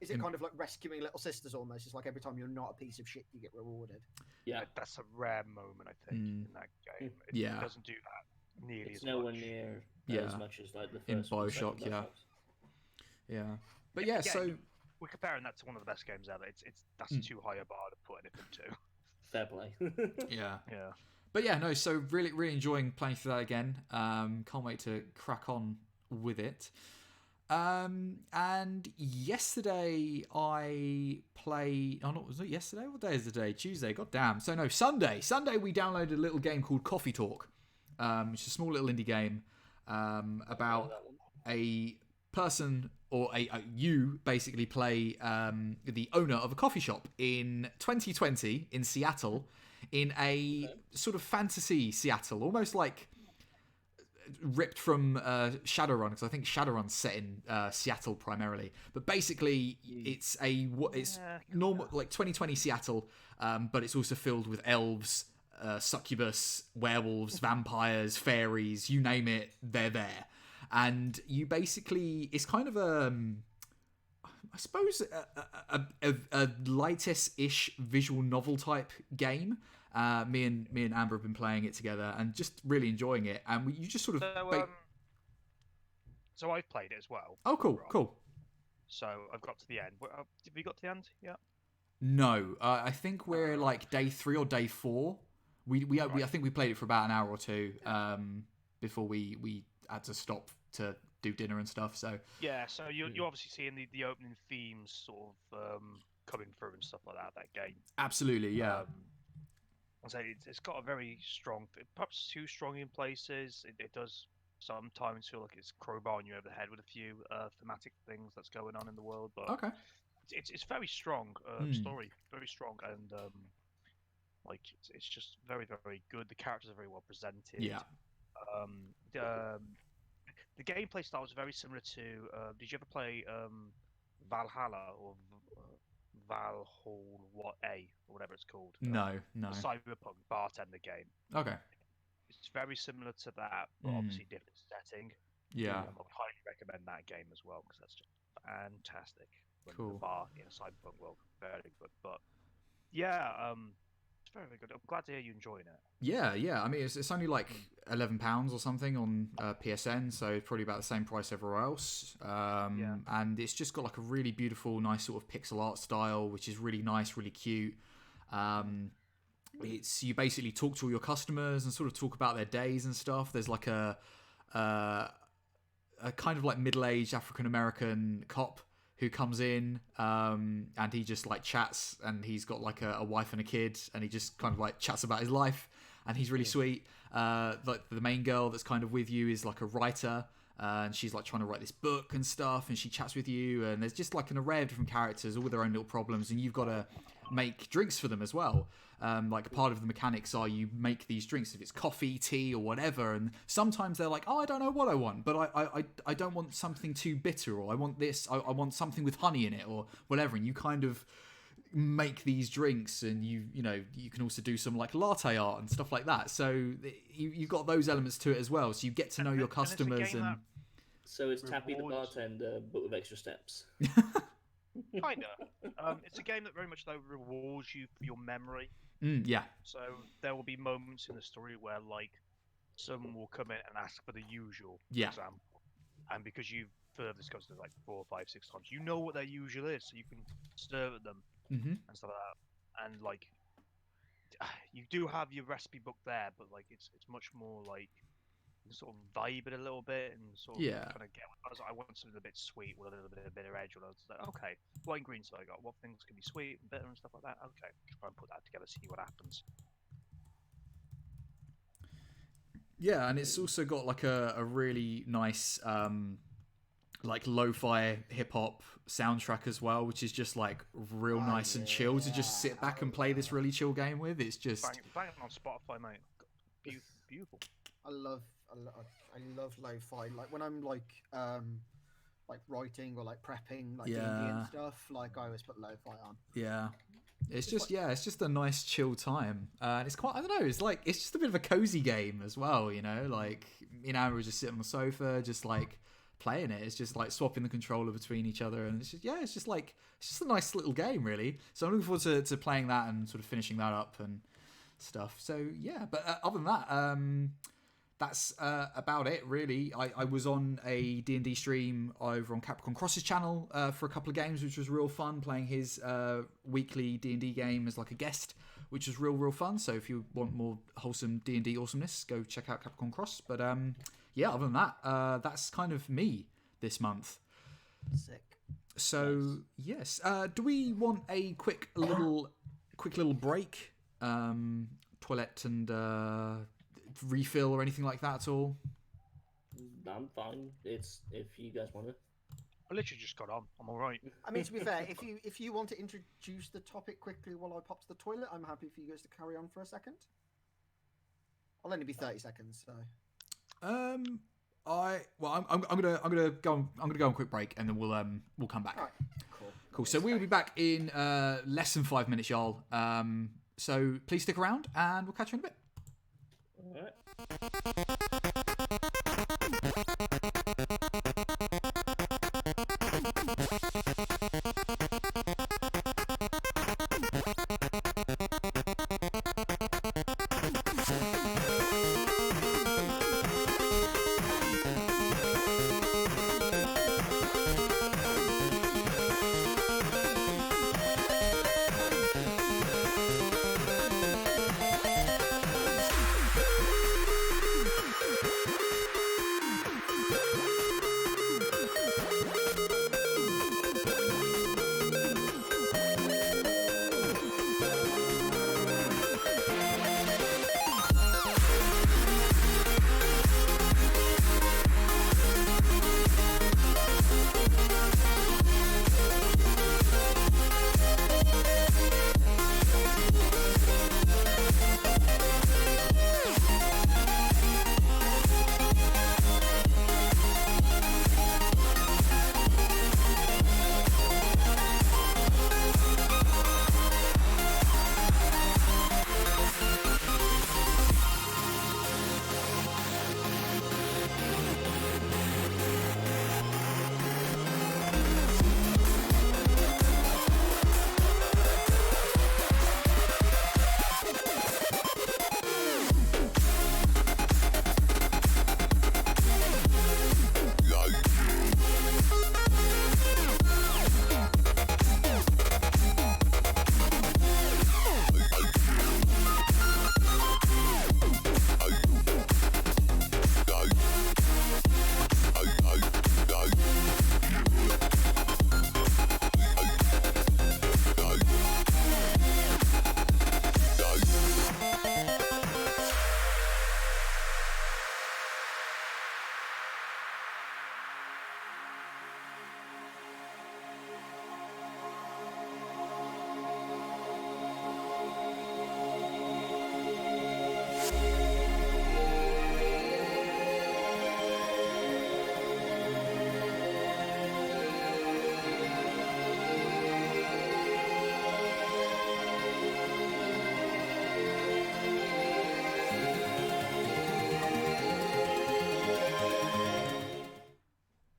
Is it kind of like rescuing little sisters almost? It's like every time you're not a piece of shit, you get rewarded. Yeah, that's a rare moment I think in that game. It doesn't do that nearly as much. Nowhere near as much as like the first in Bioshock. Yeah. But yeah, so we're comparing that to one of the best games ever. That's too high a bar to put anything to. Fair play. Yeah. But yeah, no. So really enjoying playing through that again. Can't wait to crack on with it. And yesterday I played. Oh, no, was it yesterday? What day is the day? Tuesday. God damn. So no, Sunday. Sunday we downloaded a little game called Coffee Talk, which is a small little indie game about a person or you basically play the owner of a coffee shop in 2020 in Seattle, in a sort of fantasy Seattle, almost like ripped from Shadowrun, because I think Shadowrun's set in Seattle primarily. But basically, it's normal like 2020 Seattle, but it's also filled with elves, succubus, werewolves, vampires, fairies, you name it, they're there. And you basically, it's kind of I suppose a lightest-ish visual novel type game. Me and Amber have been playing it together and just really enjoying it. And you just sort of. So I've played it as well. Oh, cool. So I've got to the end. Have you got to the end? Yeah. No, I think we're like day 3 or day 4. We I think we played it for about an hour or two before we had to stop to do dinner and stuff. So yeah, so you're obviously seeing the opening themes sort of coming through and stuff like that game. Absolutely, yeah. I say it's got a very strong, perhaps too strong in places. It does sometimes feel like it's crowbarring you over the head with a few thematic things that's going on in the world. But okay, it's very strong story, very strong, and like it's just very, very good. The characters are very well presented. Yeah. The gameplay style was very similar to. Did you ever play Valhalla or Valhalla or whatever it's called? No. The cyberpunk bartender game. Okay. It's very similar to that, but obviously different setting. Yeah. I would highly recommend that game as well because that's just fantastic. Cool. The bar in a cyberpunk world, very good. But yeah, it's very, very good. I'm glad to hear you enjoying it. Yeah. I mean, it's only like £11 or something on PSN, so it's probably about the same price everywhere else. And it's just got like a really beautiful, nice sort of pixel art style, which is really nice, really cute. It's you basically talk to all your customers and sort of talk about their days and stuff. There's like a kind of like middle-aged African-American cop who comes in and he just like chats, and he's got like a wife and a kid, and he just kind of like chats about his life, and he's really sweet. Like the main girl that's kind of with you is like a writer, and she's like trying to write this book and stuff, and she chats with you, and there's just like an array of different characters all with their own little problems, and you've got to make drinks for them as well. Like part of the mechanics are you make these drinks, if it's coffee, tea, or whatever, and sometimes they're like, oh, I don't know what I want, but I don't want something too bitter, or I want this, I want something with honey in it, or whatever, and you kind of make these drinks, and you can also do some like latte art and stuff like that, so you've got those elements to it as well, so you get to know your customers. And so it's Tappy the bartender but with extra steps. Kinda. It's a game that very much though rewards you for your memory. Yeah. So there will be moments in the story where like someone will come in and ask for the usual, for example, and because you've served this customer like 4, 5, 6 times, you know what their usual is, so you can serve at them and stuff like that. And like you do have your recipe book there, but like it's much more like you can sort of vibe it a little bit and sort of kind of get. I want something a bit sweet with a little bit of bitter edge. Or I was like, okay, what ingredients have I got? What things can be sweet and bitter and stuff like that? Okay, try and put that together, see what happens. Yeah, and it's also got like a really nice like lo-fi hip-hop soundtrack as well, which is just like real nice and chill to just sit back and play this really chill game with. It's just bang it on Spotify, mate. Beautiful. I love lo-fi. Like when I'm like writing or like prepping like D&D and stuff, like I always put lo-fi on. Yeah. It's just a nice chill time. And it's quite, I don't know, it's just a bit of a cozy game as well, like me and Amber just sit on the sofa, just like playing it. It's just like swapping the controller between each other, and it's just a nice little game really. So I'm looking forward to playing that and sort of finishing that up and stuff. So yeah, but other than that, that's about it really. I was on a D&D stream over on Capricorn Cross's channel for a couple of games, which was real fun, playing his weekly D&D game as like a guest, which was real fun. So if you want more wholesome D&D awesomeness, go check out Capricorn Cross. But yeah, other than that, that's kind of me this month. Sick. So yes, do we want a quick little break, toilet and refill or anything like that at all? I'm fine. It's if you guys want to. I literally just got on. I'm all right. I mean, to be fair, if you want to introduce the topic quickly while I pop to the toilet, I'm happy for you guys to carry on for a second. I'll only be 30 seconds, so. I'm gonna go on a quick break and then we'll come back. All right. Cool. So we'll be back in less than 5 minutes, y'all. So please stick around and we'll catch you in a bit. All right.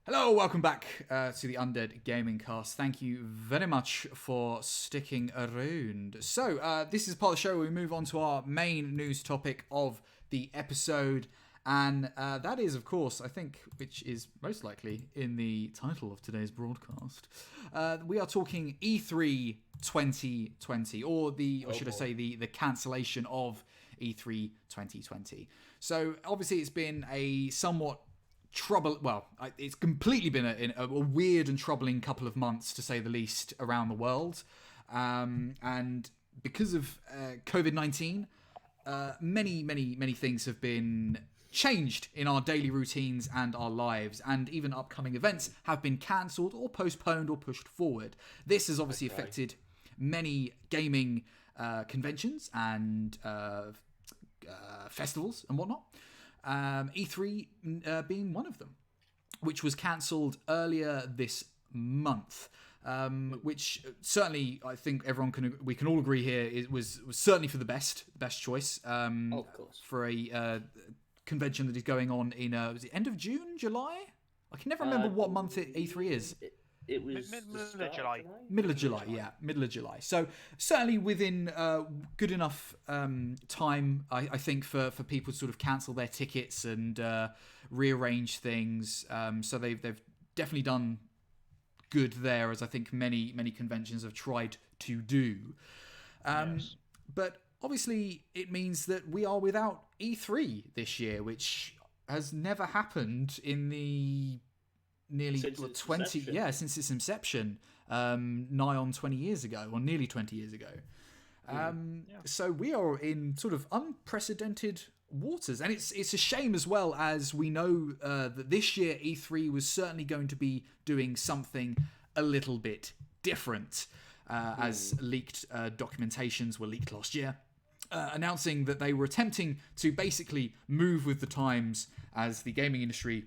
Hello, welcome back to the Undead Gaming Cast. Thank you very much for sticking around. So, this is part of the show where we move on to our main news topic of the episode. And that is, of course, I think, which is most likely in the title of today's broadcast. We are talking E3 2020, or should I say the cancellation of E3 2020. So, obviously, it's been a somewhat it's completely been a weird and troubling couple of months, to say the least, around the world. And because of COVID-19, many things have been changed in our daily routines and our lives, and even upcoming events have been cancelled or postponed or pushed forward. This has obviously affected many gaming conventions and festivals and whatnot. E3 being one of them, which was cancelled earlier this month, which certainly I think we can all agree here was certainly for the best choice. Of course. For a convention that is going on in was it end of June, July? I can never remember what month E3 is. It was middle of July. Middle of July, yeah, middle of July. So certainly within good enough time, I think, for people to sort of cancel their tickets and rearrange things. So they've definitely done good there, as I think many conventions have tried to do. Yes. But obviously, it means that we are without E3 this year, which has never happened in the nearly Since its 20, inception. since its inception, nigh on 20 years ago, or nearly 20 years ago. So we are in sort of unprecedented waters, and it's a shame as well, as we know that this year E3 was certainly going to be doing something a little bit different, as leaked documentations were leaked last year, announcing that they were attempting to basically move with the times as the gaming industry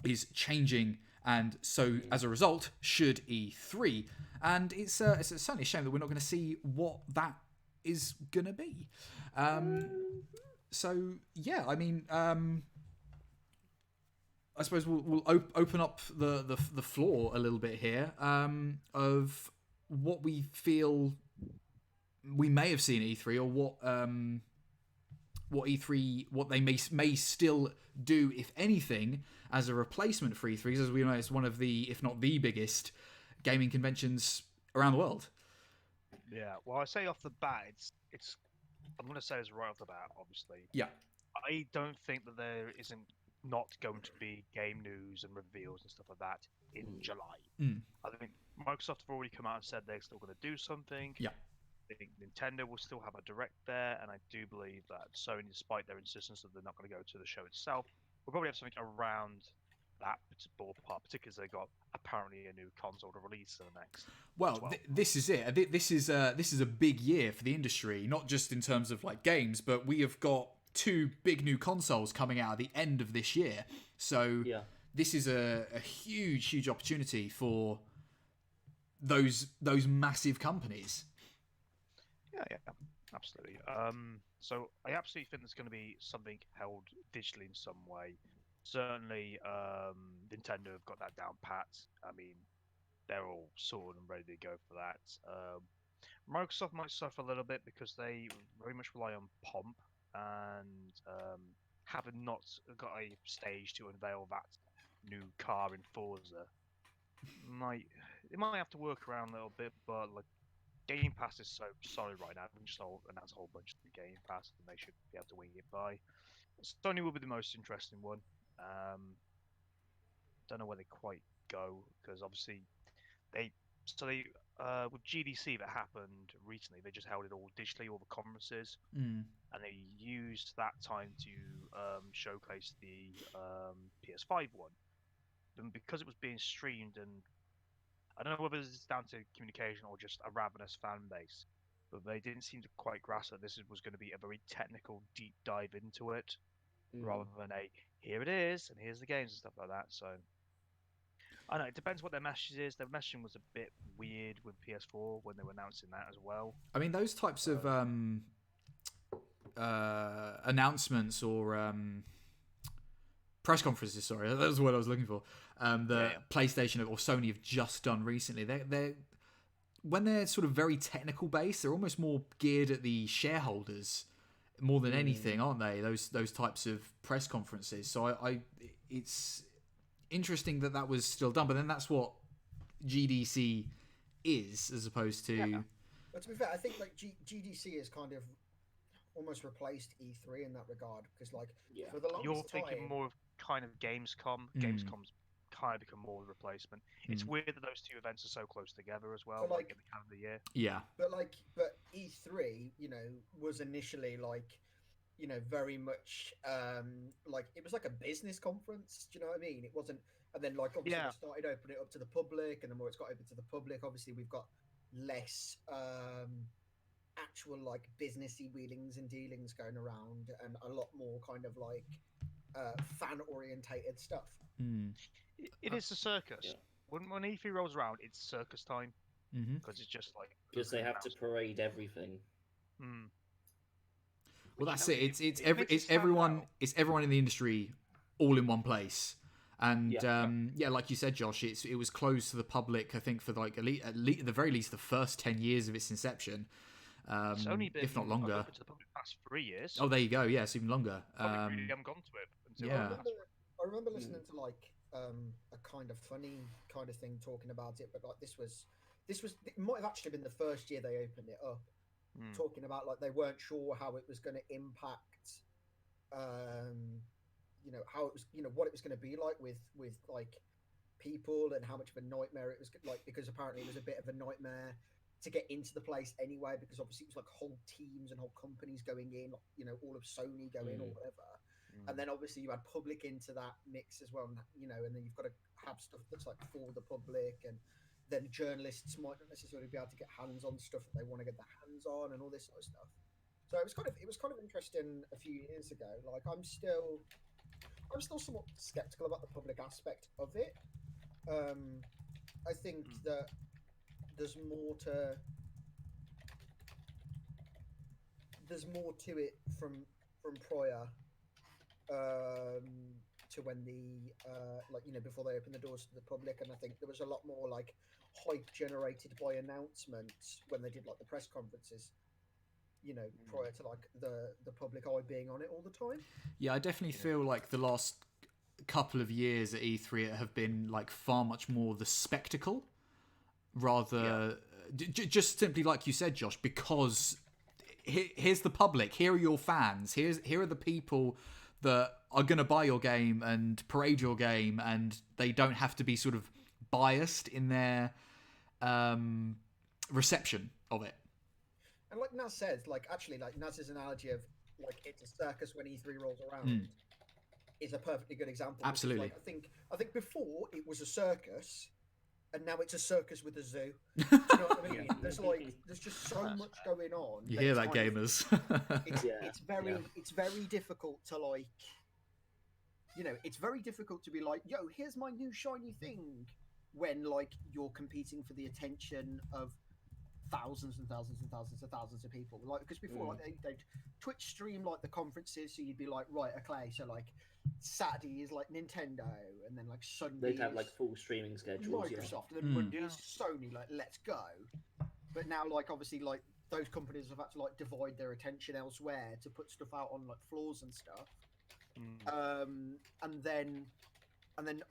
is changing, and so as a result should E3. And it's certainly a shame that we're not going to see what that is going to be. So yeah, I mean, I suppose we'll open up the floor a little bit here, of what we feel we may have seen at E3, or what E3, what they may still do, if anything, as a replacement for E3, because as we know, it's one of the, if not the biggest gaming conventions around the world. Yeah, well, I say off the bat, it's. I'm going to say this right off the bat, obviously. Yeah. I don't think that there isn't not going to be game news and reveals and stuff like that in July. I think Microsoft have already come out and said they're still going to do something. Yeah. I think Nintendo will still have a direct there, and I do believe that Sony, despite their insistence that they're not going to go to the show itself, will probably have something around that ballpark, particularly as they got apparently a new console to release in the next. Well, this is it. This is a big year for the industry, not just in terms of like games, but we have got 2 big new consoles coming out at the end of this year. So this is a huge opportunity for those massive companies. Yeah, absolutely. So I absolutely think there's going to be something held digitally in some way. Certainly, Nintendo have got that down pat. I mean, they're all sorted and ready to go for that. Microsoft might suffer a little bit because they very much rely on pomp, and having not got a stage to unveil that new car in Forza, they might have to work around a little bit. But like, Game Pass is so solid right now. We can just announce a whole bunch of the Game Pass, and they should be able to wing it by. Sony will be the most interesting one. Don't know where they quite go, because obviously they with GDC that happened recently, they just held it all digitally, all the conferences, and they used that time to showcase the PS5 one. And because it was being streamed, and I don't know whether this is down to communication or just a ravenous fan base, but they didn't seem to quite grasp that this was going to be a very technical deep dive into it, rather than a here it is and here's the games and stuff like that. So I don't know, it depends what their message is. Their messaging was a bit weird with PS4 when they were announcing that as well. I mean, those types of announcements or press conferences, sorry, that was what I was looking for. PlayStation or Sony have just done recently. They're when they're sort of very technical based, they're almost more geared at the shareholders more than anything, aren't they? Those types of press conferences. So it's interesting that was still done, but then that's what GDC is, as opposed to. Yeah. But to be fair, I think like GDC is kind of almost replaced E3 in that regard, because like for the longest You're time, thinking more of kind of Gamescom. Gamescom's kind of become more of a replacement. It's weird that those 2 events are so close together as well, like in the calendar year. Yeah. But E3, was initially very much like it was like a business conference. Do you know what I mean? It wasn't, and then like obviously they started opening it up to the public, and the more it's got open to the public, obviously we've got less actual like businessy wheelings and dealings going around, and a lot more kind of like fan orientated stuff. It is a circus. When E3 rolls around, it's circus time, because it's just like because they have to parade everything. Well, that's it. It's everyone in the industry all in one place. And like you said, Josh, it was closed to the public, I think, for like at the very least the first 10 years of its inception, it's only been, if not longer. Open to the public past 3 years. Oh, there you go. Yeah, it's even longer. Really haven't gone to it until I remember listening to like a kind of funny kind of thing talking about it, but like this was it might have actually been the first year they opened it up, talking about like they weren't sure how it was going to impact how it was what it was going to be like with like people and how much of a nightmare it was like, because apparently it was a bit of a nightmare to get into the place anyway, because obviously it was like whole teams and whole companies going in, like, you know, all of Sony going or whatever. And then obviously you add public into that mix as well, and, you know, and then you've got to have stuff that's like for the public, and then journalists might not necessarily be able to get hands on stuff that they want to get their hands on and all this sort of stuff. So it was kind of interesting a few years ago. Like I'm still somewhat skeptical about the public aspect of it. I think that there's more to it from prior to when the like, you know, before they opened the doors to the public, and I think there was a lot more like hype generated by announcements when they did like the press conferences, you know, prior to like the public eye being on it all the time. Yeah, I definitely feel like the last couple of years at E3 have been like far much more the spectacle rather just simply like you said, Josh, because here's the public, here are your fans, here are the people that are going to buy your game and parade your game, and they don't have to be sort of biased in their reception of it. And like Naz says, like actually, like Naz's analogy of like it's a circus when E3 rolls around is a perfectly good example. Absolutely. Like, I think before it was a circus, and now it's a circus with a zoo. Do you know what I mean? There's just so much going on. You hear that, gamers? It's very difficult to like, you know, it's very difficult to be like, yo, here's my new shiny thing, when like you're competing for the attention of thousands and thousands and thousands and thousands of people. Like, because before like they'd Twitch stream like the conferences, so you'd be like, right, okay, so like Saturday is like Nintendo, and then like Sunday they'd have like full streaming schedules. Microsoft, and then Monday is Sony. Like, let's go. But now, like, obviously, like those companies have had to like divide their attention elsewhere to put stuff out on like floors and stuff. And then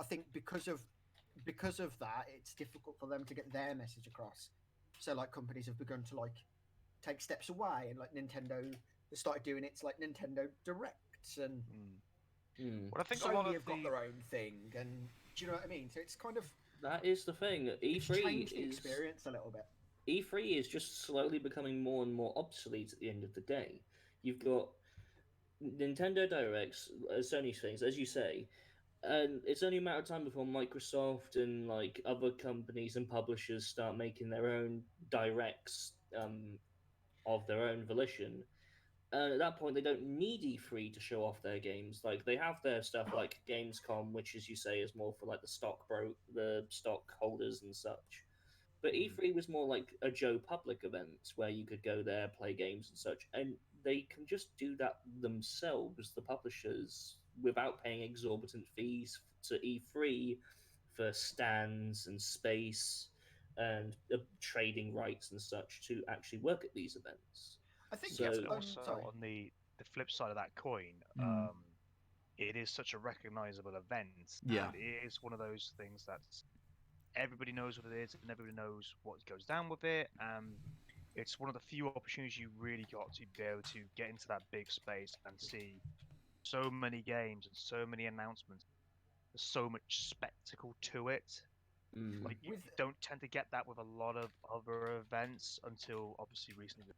I think because of that, it's difficult for them to get their message across. So like companies have begun to like take steps away, and like Nintendo has started doing it. It's like Nintendo Directs, and But I think Sony a lot of have got their own thing, and do you know what I mean? So it's kind of that is the thing. E3 changed the experience a little bit. E3 is just slowly becoming more and more obsolete at the end of the day. You've got Nintendo Directs, Sony's things, as you say, and it's only a matter of time before Microsoft and like other companies and publishers start making their own directs of their own volition. And at that point, they don't need E3 to show off their games. Like they have their stuff like Gamescom, which, as you say, is more for like the stock holders and such. But E3 was more like a Joe Public event where you could go there, play games and such, and they can just do that themselves, the publishers, without paying exorbitant fees to E3 for stands and space and trading rights and such to actually work at these events. I think So- also sorry. on the flip side of that coin, it is such a recognizable event. Yeah. And it is one of those things that everybody knows what it is, and everybody knows what goes down with it. It's one of the few opportunities you really got to be able to get into that big space and see so many games and so many announcements. There's so much spectacle to it. Like you don't tend to get that with a lot of other events until obviously recently with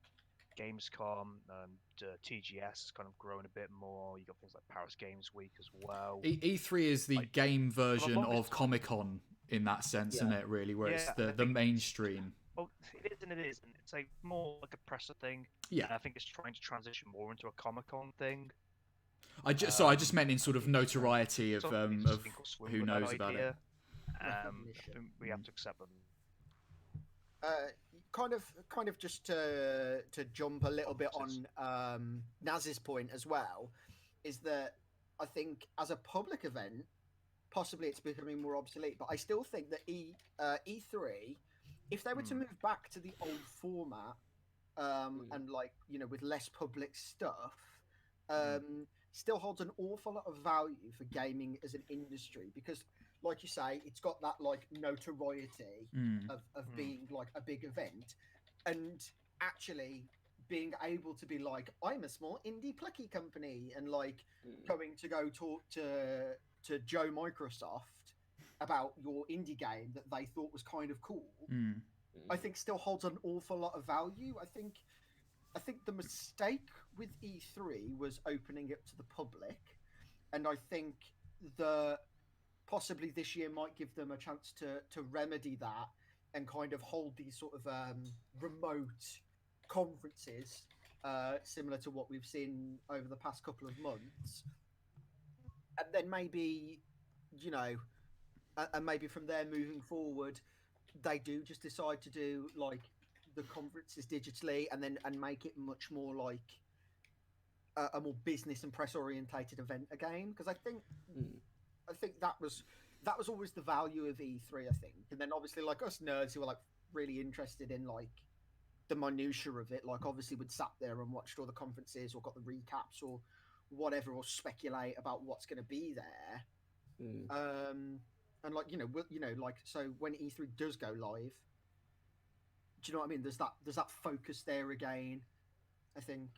Gamescom and TGS has kind of grown a bit more. You got things like Paris Games Week as well. E3 is the Like, game version longest of time- Comic-Con in that sense, isn't it, really? Where it's Yeah, I the think- mainstream. Well, it is and it isn't. It's like more like a presser thing. Yeah. And I think it's trying to transition more into a Comic-Con thing. I just meant in sort of notoriety of Some people just think we'll swim who with that knows about it. idea. I Recognition. think we have to accept them. Kind of just to jump a little bit on Naz's point as well, is that I think as a public event, possibly it's becoming more obsolete, but I still think that E3, if they were to move back to the old format, and like, you know, with less public stuff, still holds an awful lot of value for gaming as an industry, because like you say, it's got that like notoriety of being like a big event, and actually being able to be like, I'm a small indie plucky company, and like going to go talk to Joe Microsoft about your indie game that they thought was kind of cool, Mm. I think still holds an awful lot of value. I think the mistake with E3 was opening it to the public, and I think the possibly this year might give them a chance to remedy that and kind of hold these sort of remote conferences, similar to what we've seen over the past couple of months, and then maybe, you know, and maybe from there moving forward, they do just decide to do like the conferences digitally, and make it much more like a more business and press orientated event again. Because I think that was always the value of E3. I think, and then obviously like us nerds who are like really interested in like the minutiae of it, like obviously would sat there and watched all the conferences or got the recaps or whatever, or speculate about what's going to be there. And like like, so when E3 does go live, do you know what I mean? There's that focus there again, I think.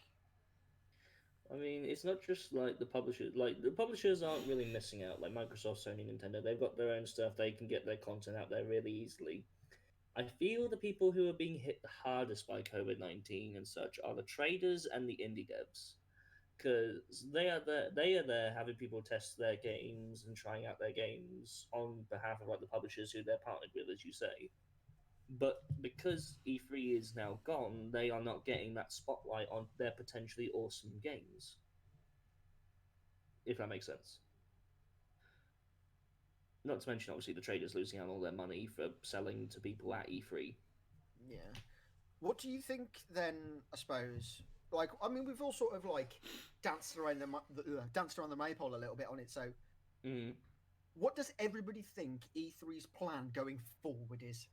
I mean, it's not just like the publishers. Like the publishers aren't really missing out. Like Microsoft, Sony, Nintendo, they've got their own stuff. They can get their content out there really easily. I feel the people who are being hit the hardest by COVID-19 and such are the traders and the indie devs, because they are there having people test their games and trying out their games on behalf of like the publishers who they're partnered with, as you say. But because E3 is now gone, they are not getting that spotlight on their potentially awesome games. If that makes sense. Not to mention, obviously, the traders losing out all their money for selling to people at E3. Yeah. What do you think then? I suppose. Like, I mean, we've all sort of like danced around the maypole a little bit on it. So, what does everybody think E3's plan going forward is?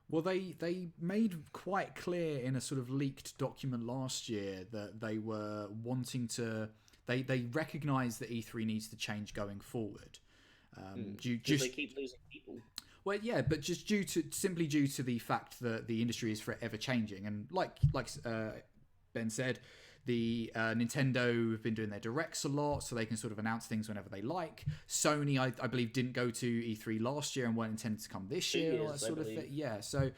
Well, they made quite clear in a sort of leaked document last year that they were wanting to. They recognise that E3 needs to change going forward. They keep losing people. Well, yeah, but just simply due to the fact that the industry is forever changing, and like Ben said, the Nintendo have been doing their directs a lot, so they can sort of announce things whenever they like. Sony, I believe, didn't go to E3 last year and weren't intended to come this year, or that sort of thing. Yeah, so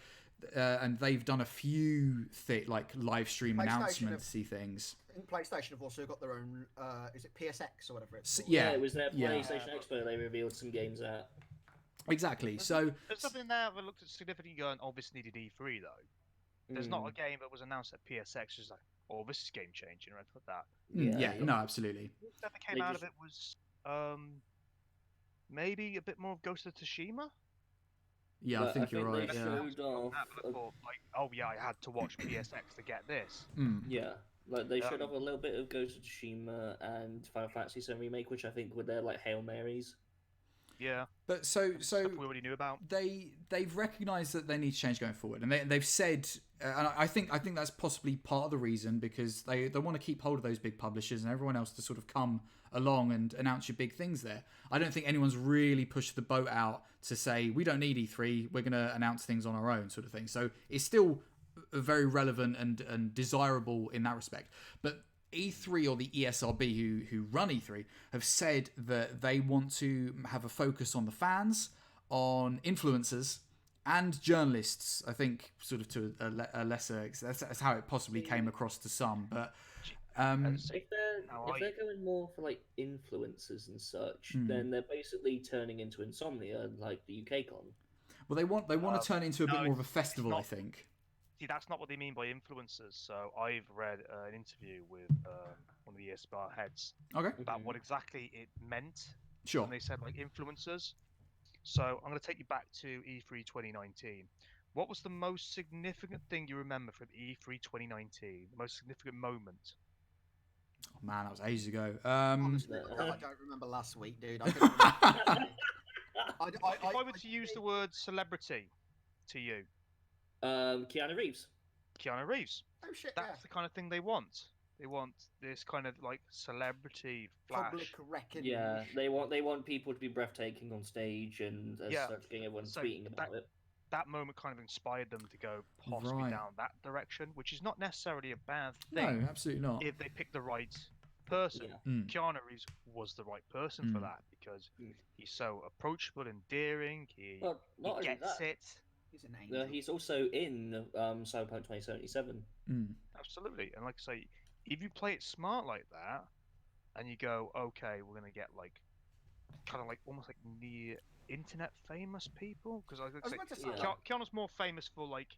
and they've done a few like live stream announcements-y things. PlayStation have also got their own. Is it PSX or whatever it's called? Yeah, it was their PlayStation Expo. They revealed some games at. Exactly. So there's something there that looked at significantly going, oh, this needed E3 though. There's not a game that was announced at PSX just like, oh, this is game changing, or anything like that. Yeah, no, absolutely. That came out of it was maybe a bit more of Ghost of Tsushima. Yeah, I think you're right. They showed off. Like, oh yeah, I had to watch PSX to get this. Yeah, like they showed off a little bit of Ghost of Tsushima and Final Fantasy VII Remake, which I think were their like Hail Marys. Yeah, but so we already knew about. They've recognised that they need to change going forward, and they've said, and I think that's possibly part of the reason, because they want to keep hold of those big publishers and everyone else to sort of come along and announce your big things there. I don't think anyone's really pushed the boat out to say we don't need E3, we're going to announce things on our own, sort of thing. So it's still very relevant and desirable in that respect, but E3 or the ESRB who run E3 have said that they want to have a focus on the fans, on influencers, and journalists. I think sort of to a lesser. That's how it possibly came across to some. But if they're going more for like influencers and such, then they're basically turning into Insomnia, like the UK Con. Well, they want to turn it into a bit more of a festival, I think. See, that's not what they mean by influencers. So I've read an interview with one of the ESPA heads about what exactly it meant. Sure. When they said like influencers. So I'm going to take you back to E3 2019. What was the most significant thing you remember from E3 2019? The most significant moment? Oh, man, that was ages ago. Honestly, I don't remember last week, dude. If I were to use the word celebrity to you, Keanu Reeves. Keanu Reeves. Oh shit! That's the kind of thing they want. They want this kind of like celebrity flash. Public reckoning. Yeah, they want people to be breathtaking on stage and start getting everyone tweeting about it. That moment kind of inspired them to go possibly down that direction, which is not necessarily a bad thing. No, absolutely not. If they pick the right person. Yeah. Keanu Reeves was the right person for that because he's so approachable, endearing. He Well, not only gets that, it. He's an angel. he's also in Cyberpunk 2077. Absolutely, and like I say, if you play it smart like that, and you go, okay, we're gonna get like kind of like almost like near internet famous people, because I was I was say about to say, Yeah. Keanu's more famous for like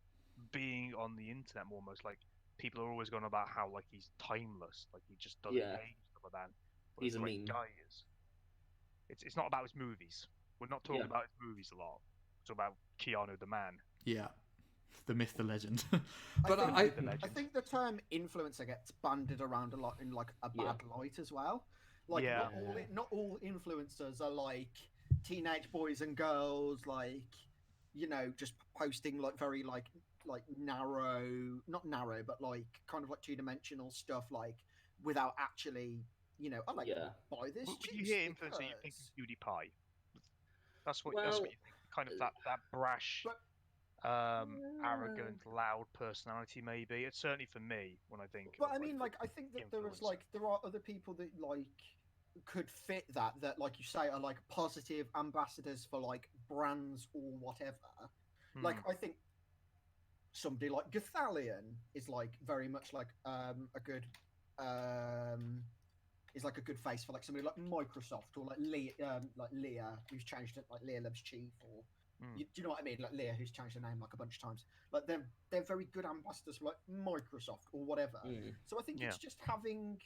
being on the internet, almost like people are always going about how like he's timeless, like he just doesn't Yeah. age stuff like that. What He's a a great meme. guy he is. It's not about his movies. We're not talking Yeah. about his movies a lot. It's about Keanu the man. Yeah, the myth, the legend. I But think, The I legend. think the term influencer gets banded around a lot in like a bad light as well. Like Yeah. not all influencers are like teenage boys and girls, like just posting like very like narrow, not narrow, but like kind of like two-dimensional stuff, like without actually I like Yeah. buy this When you juice hear influencer, you think because- of PewDiePie. That's what Well, you think. Kind of that brash, But arrogant, loud personality. Maybe it's certainly for me when I think. But of, I mean, like, I think that influencer. there are other people that like could fit that, like you say, are like positive ambassadors for like brands or whatever. Like, I think somebody like Gathalion is like very much like a good is like a good face for like somebody like Microsoft or like Leah, who's changed it, like Leah Loves Chief, or do you know what I mean? Like Leah, who's changed her name like a bunch of times. Like they're very good ambassadors for like Microsoft or whatever. So I think it's just having,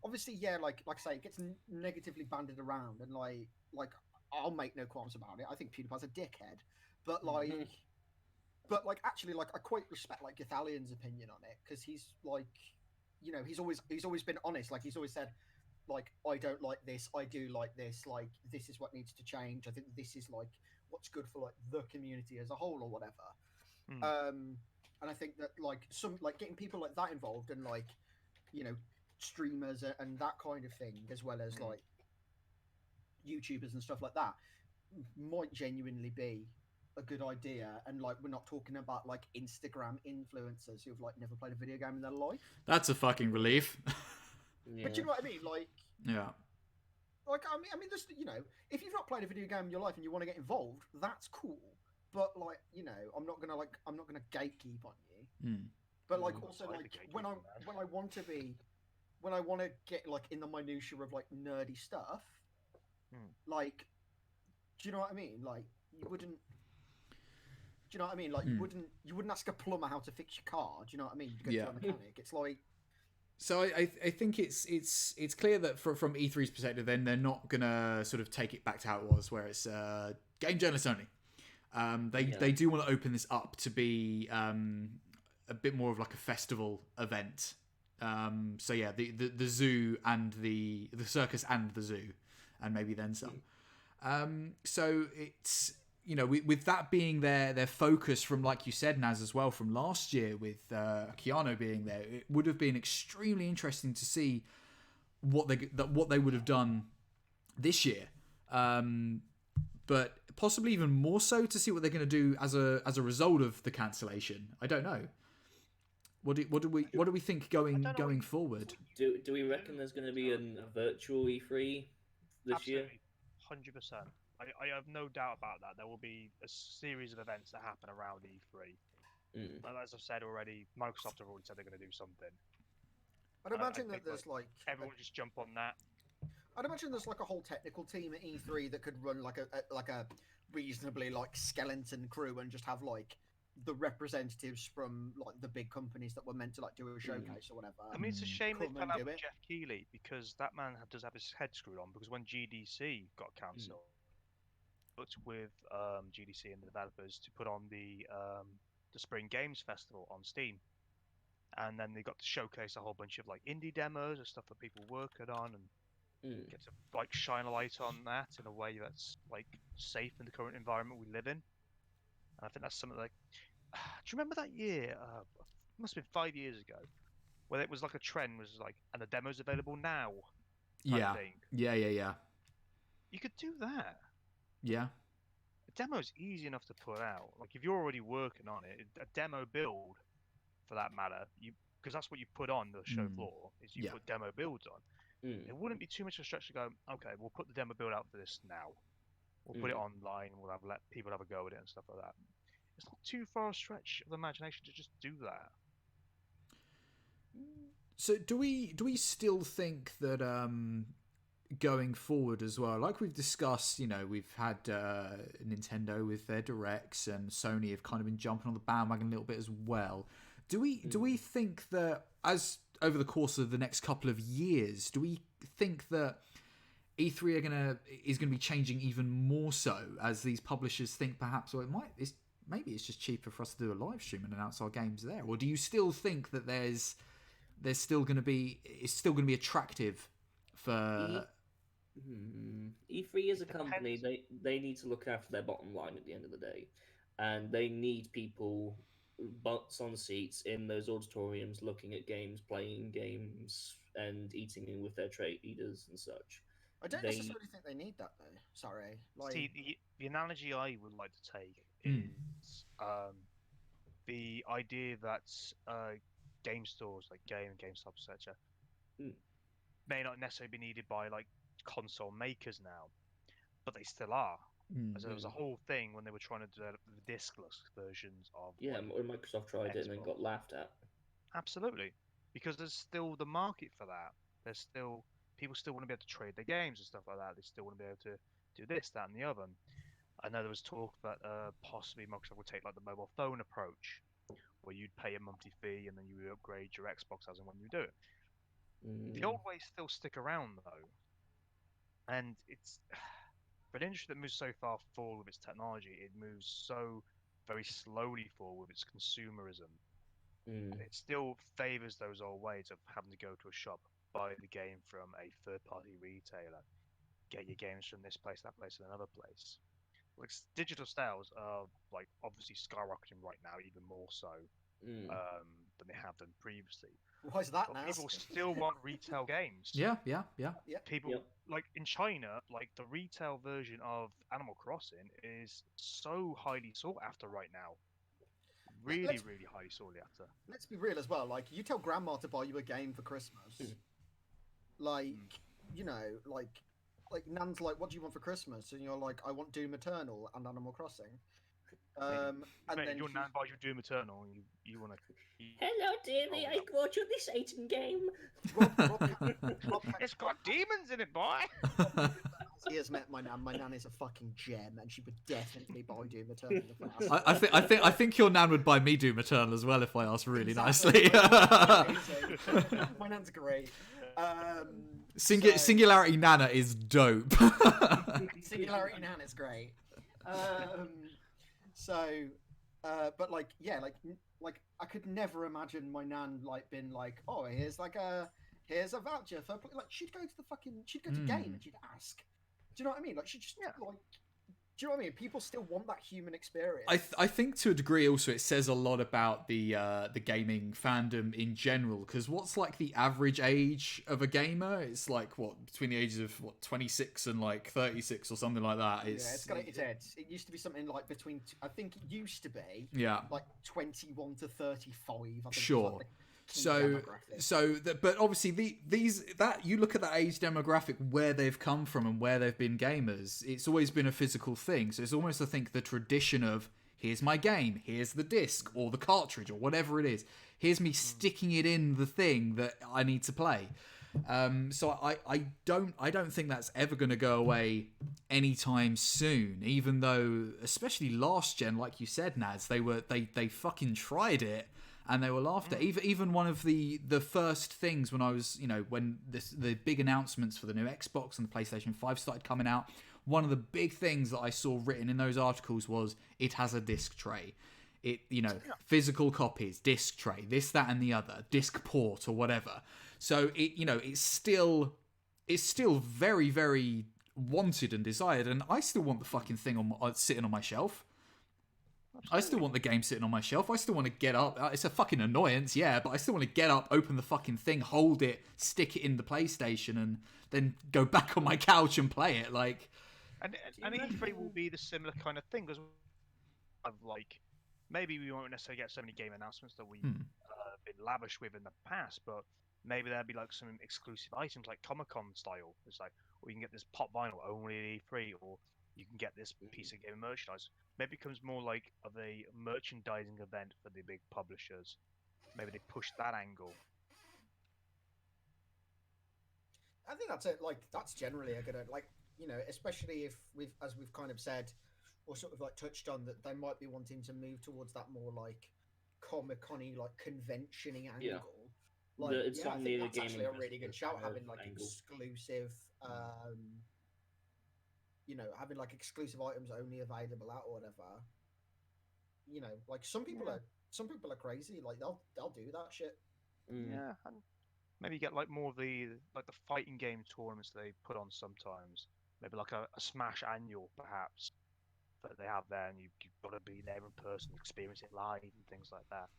obviously, yeah, like I say, it gets negatively banded around, and like I'll make no qualms about it. I think PewDiePie's a dickhead, but like. But like, actually, like I quite respect like Gathalion's opinion on it, because he's like, he's always been honest. Like he's always said, like, I don't like this, I do like this, like this is what needs to change. I think this is like what's good for like the community as a whole or whatever. And I think that like getting people like that involved, and like streamers and that kind of thing, as well as like YouTubers and stuff like that, might genuinely be a good idea. And like, we're not talking about like Instagram influencers who've like never played a video game in their life. That's a fucking relief. But you know what I mean, like, yeah. Like, I mean, this, if you've not played a video game in your life and you want to get involved, that's cool. But like, I'm not gonna gatekeep on you. But like, also like when I want to get like in the minutiae of like nerdy stuff, like, do you know what I mean? Like, you wouldn't. Do you know what I mean? Like, you wouldn't ask a plumber how to fix your car. Do you know what I mean? You go to a mechanic. It's like. So I think it's clear that from E3's perspective, then they're not gonna sort of take it back to how it was, where it's game journalists only. They do want to open this up to be a bit more of like a festival event. So yeah, the zoo and the circus and the zoo, and maybe then some. So it's. With that being their focus from, like you said, Naz, as well, from last year with Keanu being there, it would have been extremely interesting to see what they would have done this year, but possibly even more so to see what they're going to do as a result of the cancellation. I don't know. What do we think going forward? Do we reckon there's going to be a virtual E3 this year? 100%. I have no doubt about that. There will be a series of events that happen around E3. As I've said already, Microsoft have already said they're going to do something. I'd imagine that there's like everyone just jump on that. I'd imagine there's like a whole technical team at E3 that could run like a reasonably like skeleton crew, and just have like the representatives from like the big companies that were meant to like do a showcase or whatever. I mean, it's a shame they Come fell and out do with it. Jeff Keighley, because that man does have his head screwed on, because when GDC got cancelled, worked with GDC and the developers to put on the Spring Games Festival on Steam, and then they got to showcase a whole bunch of like indie demos and stuff that people working on, and get to like shine a light on that in a way that's like safe in the current environment we live in. And I think that's something like, do you remember that year? It must have been 5 years ago, where it was like a trend was like, and the demo's available now. Yeah. Yeah. You could do that. Yeah. A demo is easy enough to put out. Like, if you're already working on it, a demo build, for that matter, because that's what you put on the show floor, is you put demo builds on. it wouldn't be too much of a stretch to go, okay, we'll put the demo build out for this now. We'll put it online, we'll let people have a go at it and stuff like that. It's not too far a stretch of the imagination to just do that. So do we still think that going forward as well, like we've discussed, we've had Nintendo with their directs, and Sony have kind of been jumping on the bandwagon a little bit as well. Do we think that as over the course of the next couple of years, do we think that E3 is gonna be changing even more so as these publishers think perhaps, or maybe it's just cheaper for us to do a live stream and announce our games there? Or do you still think that it's still going to be attractive for E3 as a company? They need to look after their bottom line at the end of the day, and they need people butts on seats in those auditoriums looking at games, playing games, and eating with their traders and such. I don't necessarily think they need that though. Sorry. See, the analogy I would like to take is the idea that game stores like GameStop, etc., may not necessarily be needed by like console makers now, but they still are. As there was a whole thing when they were trying to develop the discless versions of when Microsoft tried it and then got laughed at. Absolutely, because there's still the market for that. There's still people still want to be able to trade their games and stuff like that. They still want to be able to do this, that, and the other. I know there was talk that possibly Microsoft would take like the mobile phone approach, where you'd pay a monthly fee and then you would upgrade your Xbox as and when you do it. The old ways still stick around though, and it's for an industry that moves so far forward with its technology, it moves so very slowly forward with its consumerism. And it still favours those old ways of having to go to a shop, buy the game from a third-party retailer, get your games from this place, that place, and another place. Like digital sales are like obviously skyrocketing right now, even more so than they have done previously. Why is that now? People still want retail games. Yeah. People like in China, like the retail version of Animal Crossing is so highly sought after right now. Really highly sought after. Let's be real as well. Like, you tell grandma to buy you a game for Christmas, like Nan's like, "What do you want for Christmas?" And you're like, "I want Doom Eternal and Animal Crossing." And then your nan buys you Doom Eternal, and you want to. Hello, dearie. I brought you this Satan game. It's got demons in it, boy. He has met my nan. My nan is a fucking gem, and she would definitely buy Doom Eternal. I think your nan would buy me Doom Eternal as well if I asked really nicely. My nan's great. Singularity Nana is dope. Singularity Nana is great. But like I could never imagine my nan like being like, "Oh, here's a voucher for," like she'd go to Game and she'd ask. Do you know what I mean? Like she just like. Do you know what I mean? People still want that human experience. I think to a degree also it says a lot about the gaming fandom in general, because what's like the average age of a gamer? It's like between the ages of 26 and like 36 or something like that. It's got its head. It used to be something like between. I think it used to be. Like 21 to 35. I think sure. But obviously you look at that age demographic, where they've come from and where they've been gamers, it's always been a physical thing. So it's almost, I think, the tradition of, here's my game, here's the disc or the cartridge or whatever it is, here's me sticking it in the thing that I need to play. So I don't think that's ever going to go away anytime soon, even though, especially last gen, like you said, Naz, they fucking tried it. And they were laughed at. Even one of the first things when I was, when the big announcements for the new Xbox and the PlayStation 5 started coming out, one of the big things that I saw written in those articles was it has a disc tray. It, physical copies, disc tray, this, that, and the other, disc port or whatever. So it's still very, very wanted and desired, and I still want the fucking thing sitting on my shelf. Absolutely. I still want the game sitting on my shelf. I still want to get up. It's a fucking annoyance, yeah, but I still want to get up, open the fucking thing, hold it, stick it in the PlayStation, and then go back on my couch and play it. Like, and E3 will be the similar kind of thing, because like maybe we won't necessarily get so many game announcements that we've been lavish with in the past, but maybe there'd be like some exclusive items like Comic-Con style. It's like, or you can get this pop vinyl only at E3, or you can get this piece of game merchandise. Maybe it becomes more like of a merchandising event for the big publishers. Maybe they push that angle. I think that's it. Like that's generally a good like especially if as we've kind of said or sort of like touched on that they might be wanting to move towards that more like Comic-Con-y like convention-y angle. Like it's I not think near the that's actually a gaming really good shout festival having like angle. exclusive having like exclusive items only available at or whatever. Like some people are crazy. Like they'll do that shit. Yeah, and maybe get like more of the fighting game tournaments they put on sometimes. Maybe like a Smash annual, perhaps, that they have there, and you've got to be there in person, experience it live, and things like that.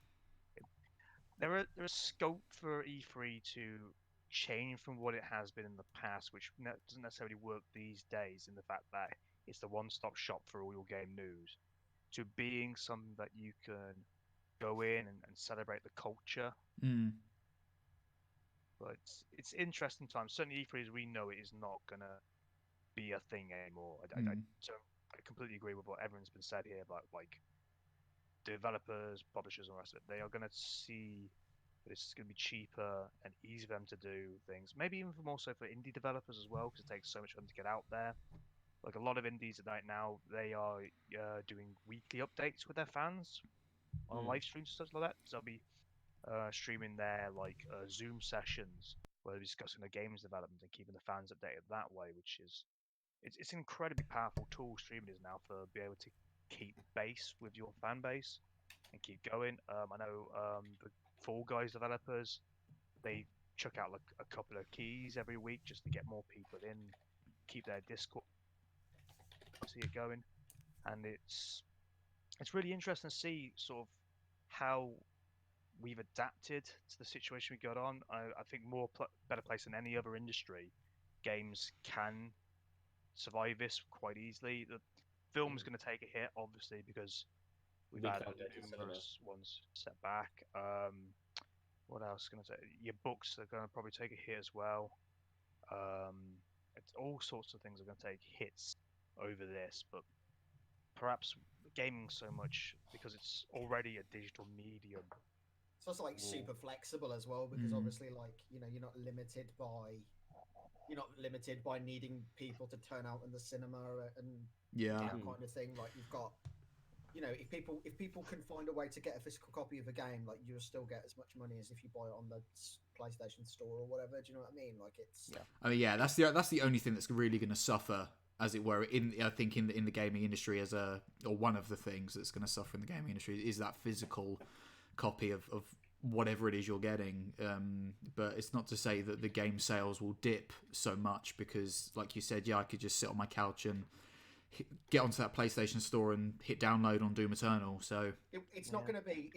There is scope for E3 to change from what it has been in the past, which doesn't necessarily work these days. In the fact that it's the one-stop shop for all your game news, to being something that you can go in and celebrate the culture. Mm. But it's interesting times. Certainly, E3 as we know it is not gonna be a thing anymore. I completely agree with what everyone's been said here about like developers, publishers, and the rest of it. They are gonna see that it's gonna be cheaper and easier for them to do things. Maybe even more so for indie developers as well, because it takes so much for them to get out there. Like a lot of indies right now, they are doing weekly updates with their fans on live streams and stuff like that. So they'll be streaming their Zoom sessions where they're discussing the game's development and keeping the fans updated that way, which is it's an incredibly powerful tool streaming is now for be able to keep base with your fan base and keep going. I know the Fall Guys developers, they chuck out like a couple of keys every week just to get more people in, keep their Discord, see it going, and it's really interesting to see sort of how we've adapted to the situation we got on. I think better place than any other industry, games can survive this quite easily. The film's going to take a hit, obviously, because we've We had can't go to cinema. numerous ones set back. What else going to say? Your books are going to probably take a hit as well. It's all sorts of things are going to take hits over this, but perhaps gaming so much because it's already a digital medium. It's also like super flexible as well because obviously you're not limited by needing people to turn out in the cinema and that kind of thing. Like you've got if people can find a way to get a physical copy of a game, like you'll still get as much money as if you buy it on the PlayStation Store or whatever. Do you know what I mean? Like it's I mean, yeah, that's the only thing that's really going to suffer, as it were, in the gaming industry or one of the things that's going to suffer in the gaming industry is that physical copy of whatever it is you're getting. But it's not to say that the game sales will dip so much because, like you said, I could just sit on my couch and get onto that PlayStation Store and hit download on Doom Eternal. So it's not going to be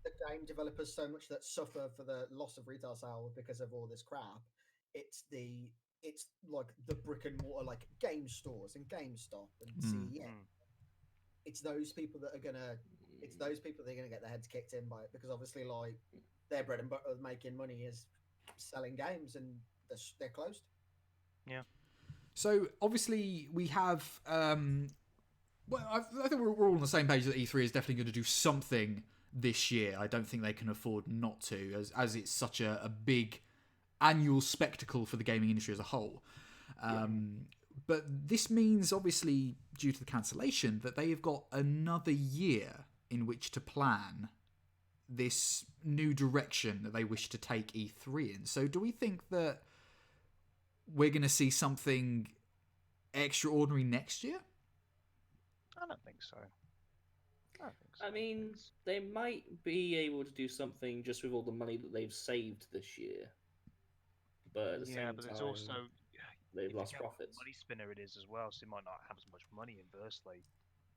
the game developers so much that suffer for the loss of retail sales because of all this crap. It's like the brick and mortar like game stores and GameStop and CES. It's those people that are gonna get their heads kicked in by it because obviously like their bread and butter of making money is selling games and they're closed. Yeah. So obviously we have. I think we're all on the same page that E3 is definitely going to do something this year. I don't think they can afford not to, as it's such a big annual spectacle for the gaming industry as a whole. But this means, obviously, due to the cancellation, that they have got another year in which to plan this new direction that they wish to take E3 in. So do we think that we're going to see something extraordinary next year? I don't think so. I mean, they might be able to do something just with all the money that they've saved this year. But at the same but time, it's also they've lost profits. Money spinner it is as well, so they might not have as much money inversely.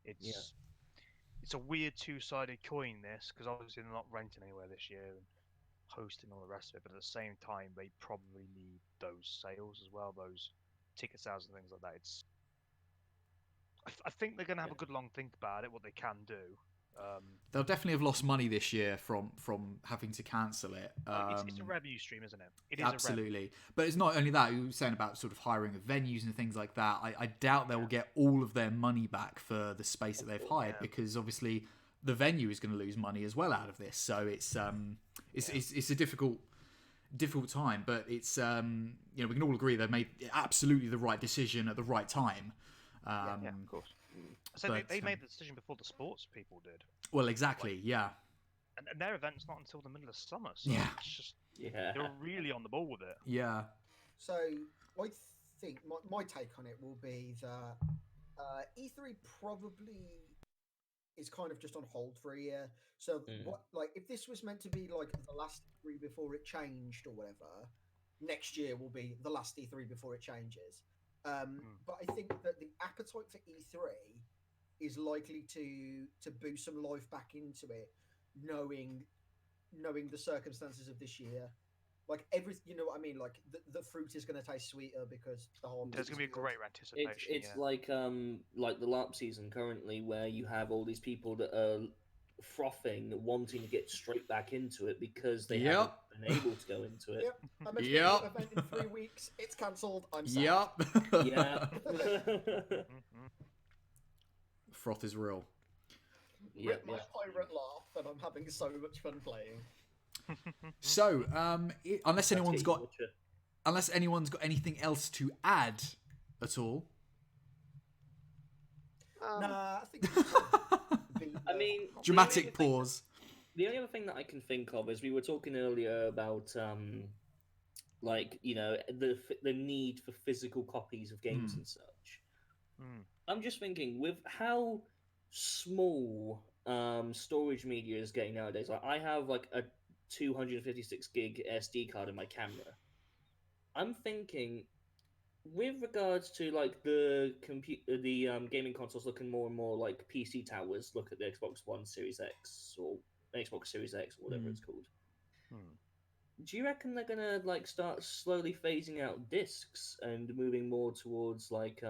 It's a weird two-sided coin, this, because obviously they're not renting anywhere this year and hosting all the rest of it, but at the same time they probably need those sales as well, those ticket sales and things like that. I think they're going to have a good long think about it, what they can do. They'll definitely have lost money this year from having to cancel it. It's a revenue stream, isn't it? It is absolutely. But it's not only that. You were saying about sort of hiring of venues and things like that. I doubt they will get all of their money back for the space that they've hired because obviously the venue is going to lose money as well out of this. So it's a difficult time. But it's we can all agree they made absolutely the right decision at the right time. Yeah, of course. So they made the decision before the sports people did. Well, exactly, yeah. And their event's not until the middle of summer, so it's just they're really on the ball with it. Yeah. So I think my take on it will be that E3 probably is kind of just on hold for a year. So what, like, if this was meant to be like the last E3 before it changed or whatever, next year will be the last E3 before it changes. But I think that the appetite for E3 is likely to boost some life back into it, knowing the circumstances of this year. Like you know what I mean? Like the fruit is going to taste sweeter because the whole. There's going to be a greater anticipation. It's like the LARP season currently, where you have all these people that are frothing, wanting to get straight back into it because they haven't been able to go into it. Yep. I'm meant to be at an event in 3 weeks. It's cancelled. I'm sad. Yeah. Froth is real. Rip my pirate laugh, and I'm having so much fun playing. So, unless anyone's got anything else to add at all. Nah, I think. I mean, dramatic pause. The only other thing that I can think of is we were talking earlier about, like, you know, the need for physical copies of games and such. I'm just thinking, with how small storage media is getting nowadays, like I have like a 256 gig SD card in my camera. I'm thinking, with regards to like the gaming consoles looking more and more like PC towers, look at the Xbox One Series X or Xbox Series X or whatever it's called. Do you reckon they're gonna like start slowly phasing out discs and moving more towards like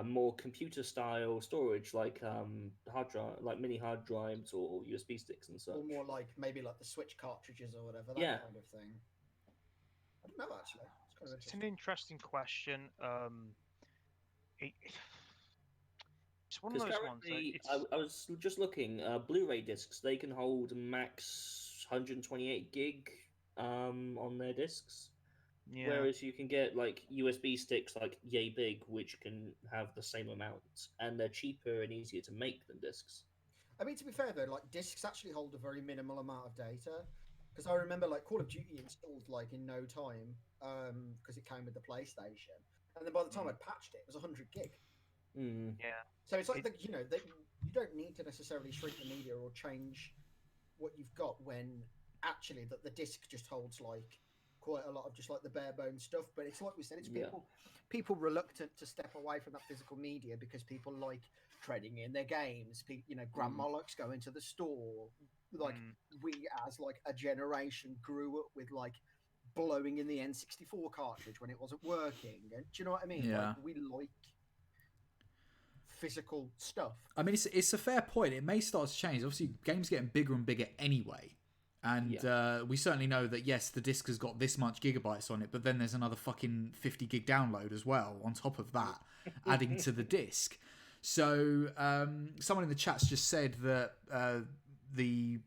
more computer style storage, like hard drive, like mini hard drives or USB sticks and such? Or more like maybe like the Switch cartridges or whatever, that kind of thing. I don't know actually. It's an interesting question. It's one of those ones. I was just looking. Blu-ray discs, they can hold max 128 gig on their discs. Yeah. Whereas you can get like USB sticks like yay big, which can have the same amount, and they're cheaper and easier to make than discs. I mean, to be fair though, like discs actually hold a very minimal amount of data. Because I remember like Call of Duty installed like in no time, because it came with the PlayStation, and then by the time I'd patched it, it was 100 gig. Yeah. So it's like you don't need to necessarily shrink the media or change what you've got when actually the disc just holds like quite a lot of just like the bare bones stuff. But it's like we said, it's people reluctant to step away from that physical media because people like trading in their games. You know, grandma likes going to the store. Like we as like a generation grew up with like blowing in the N64 cartridge when it wasn't working. And do you know what I mean? Yeah. Like, we like physical stuff. I mean, it's a fair point. It may start to change. Obviously, games getting bigger and bigger anyway. And we certainly know that, yes, the disc has got this much gigabytes on it, but then there's another fucking 50 gig download as well on top of that, adding to the disc. So someone in the chat's just said that the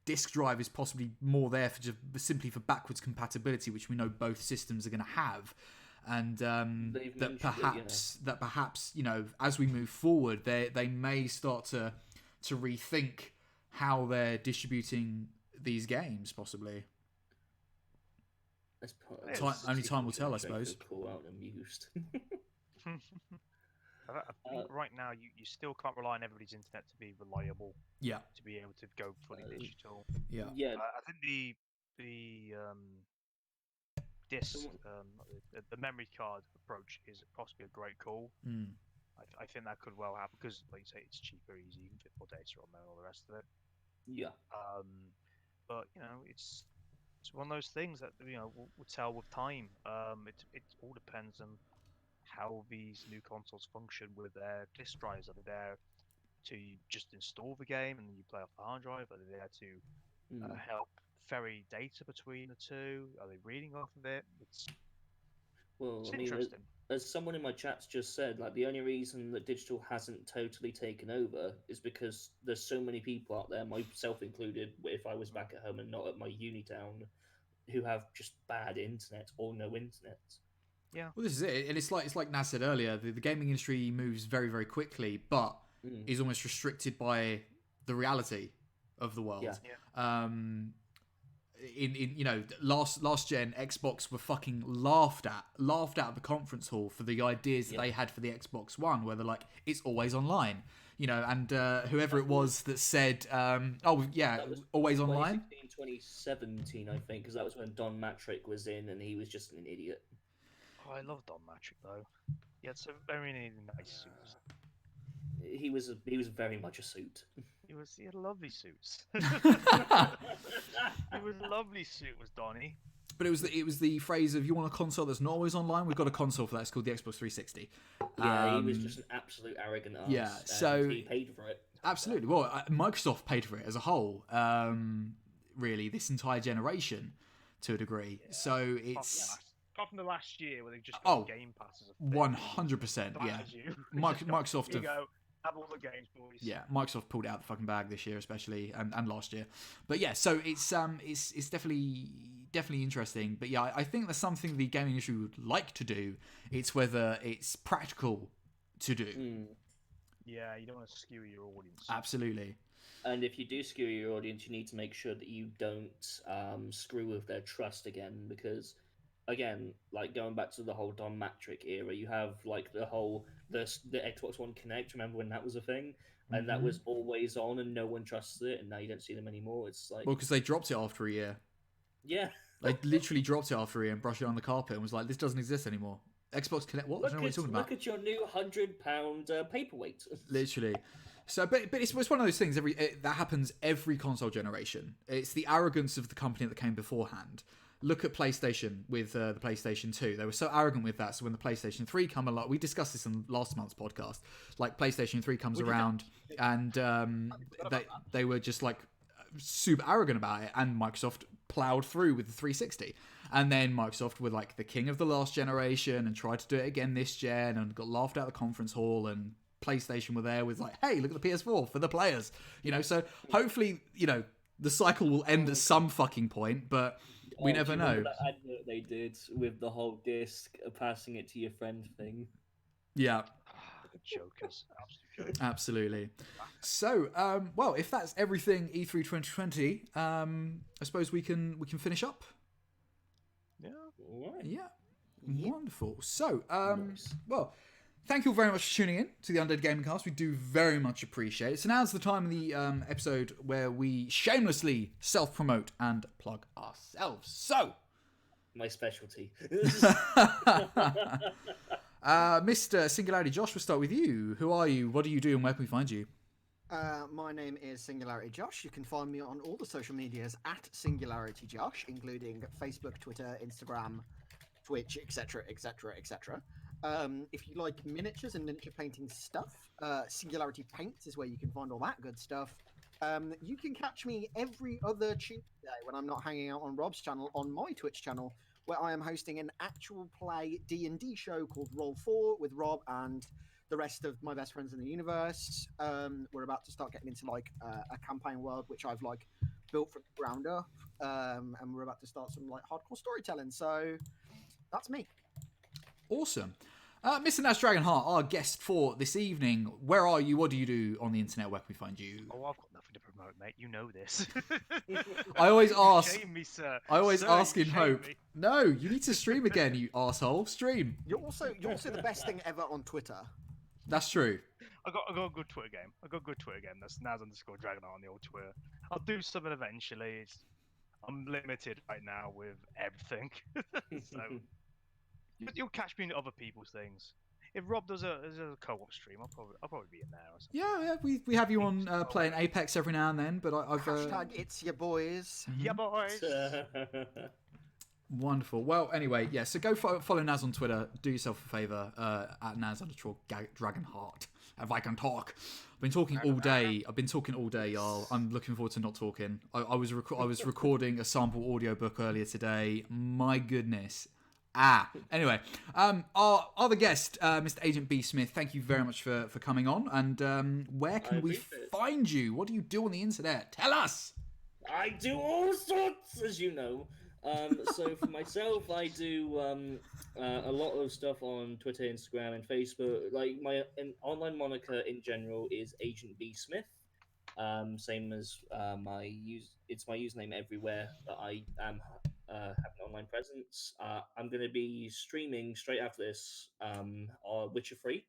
disk drive is possibly more there for just simply for backwards compatibility, which we know both systems are going to have. And that perhaps you know, as we move forward, they may start to rethink how they're distributing these games, possibly. Only time will tell, I suppose. Call out amused. I think right now you still can't rely on everybody's internet to be reliable. Yeah. To be able to go fully digital. Yeah. Yeah. I think the disc, the memory card approach is possibly a great call. I think that could well happen because, like you say, it's cheaper, easy, you can fit more data on there, and all the rest of it. Yeah. But you know, it's one of those things that we'll tell with time. It all depends on how these new consoles function with their disk drives. Are they there to just install the game and then you play off the hard drive? Are they there to help ferry data between the two? Are they reading off of it? It's interesting. As someone in my chats just said, like the only reason that digital hasn't totally taken over is because there's so many people out there, myself included, if I was back at home and not at my uni town, who have just bad internet or no internet. Yeah. Well, this is it, and it's like Naz said earlier. The gaming industry moves very, very quickly, but is almost restricted by the reality of the world. Yeah. In last gen, Xbox were fucking laughed at the conference hall for the ideas that they had for the Xbox One, where they're like, it's always online, and whoever it was that said, always online. 2017, I think, because that was when Don Matrick was in, and he was just an idiot. Oh, I love Don Matrick though. He had some very nice suits. He was very much a suit. He had lovely suits. He was a lovely suit, was Donnie. But it was the phrase of, you want a console that's not always online? We've got a console for that. It's called the Xbox 360. Yeah, he was just an absolute arrogant ass. Yeah, so he paid for it. Absolutely. Well, Microsoft paid for it as a whole. Really, this entire generation, to a degree. Yeah. So it's apart from the last year where they just got Game Pass as a thing. 100%. Yeah, Microsoft have all the games, boys. Yeah, Microsoft pulled out the fucking bag this year, especially, and last year. But yeah, so it's definitely interesting. But yeah, I think there's something the gaming industry would like to do. It's whether it's practical to do. Yeah, you don't want to skew your audience. Absolutely. And if you do skew your audience, you need to make sure that you don't screw with their trust again, because again, like going back to the whole Don Matrick era, you have like the Xbox One Connect. Remember when that was a thing, and that was always on, and no one trusted it, and now you don't see them anymore. It's like, well, because they dropped it after a year. Yeah, they literally dropped it after a year and brushed it on the carpet and was like, "This doesn't exist anymore." Xbox Connect. What? I don't know what you're talking about. Look at your new £100 paperweight. Literally. So, but it's one of those things. That happens every console generation. It's the arrogance of the company that came beforehand. Look at PlayStation with the PlayStation 2. They were so arrogant with that. So when the PlayStation 3 come along, we discussed this in last month's podcast. Like PlayStation 3 comes around, and they were just like super arrogant about it. And Microsoft plowed through with the 360. And then Microsoft were like the king of the last generation and tried to do it again this gen and got laughed out of the conference hall. And PlayStation were there with like, hey, look at the PS4 for the players. So hopefully, the cycle will end at some fucking point, but we never know. That advert they did with the whole disc, passing it to your friend thing. Yeah. Jokers. Absolute jokers. Absolutely. So, well, if that's everything E3 2020, I suppose we can finish up. Yeah. All right. Yeah. Wonderful. So, well, thank you all very much for tuning in to the Undead Gaming Cast. We do very much appreciate it. So now's the time of the episode where we shamelessly self-promote and plug ourselves. So, my specialty. Mr. Singularity Josh, we'll start with you. Who are you? What do you do? And where can we find you? My name is Singularity Josh. You can find me on all the social medias at Singularity Josh, including Facebook, Twitter, Instagram, Twitch, etc., etc., etc. If you like miniatures and miniature painting stuff, Singularity Paints is where you can find all that good stuff. You can catch me every other Tuesday when I'm not hanging out on Rob's channel on my Twitch channel, where I am hosting an actual play D&D show called Roll 4 with Rob and the rest of my best friends in the universe. We're about to start getting into like a campaign world, which I've like built from the ground up, and we're about to start some like hardcore storytelling. So that's me. Awesome. Mr. Naz Dragonheart, our guest for this evening. Where are you? What do you do on the internet? Where can we find you? Oh, I've got nothing to promote, mate. You know this. I always ask. Shame me, sir. I always ask in hope. Me. No, you need to stream again, you arsehole. Stream. You're also the best thing ever on Twitter. That's true. I got a good Twitter game. That's Naz_Dragonheart on the old Twitter. I'll do something eventually. I'm limited right now with everything. So you'll catch me in other people's things. If Rob does a co-op stream, I'll probably be in there or something. Yeah, we have you on playing Apex every now and then, but I've hashtag it's your boys. Yeah, boys. Wonderful. Well, anyway, yeah. So go follow Naz on Twitter. Do yourself a favor at Naz_Dragonheart. if I can talk. I've been talking all day. Y'all. I'm looking forward to not talking. I was recording a sample audiobook earlier today. My goodness. Anyway, our other guest, Mr. Agent B. Smith, thank you very much for coming on. And where can we find you? What do you do on the internet? Tell us! I do all sorts, as you know. So for myself, I do a lot of stuff on Twitter, Instagram, and Facebook. Like my online moniker in general is Agent B Smith. Same as it's my username everywhere that I have an online presence. I'm going to be streaming straight after this Witcher 3,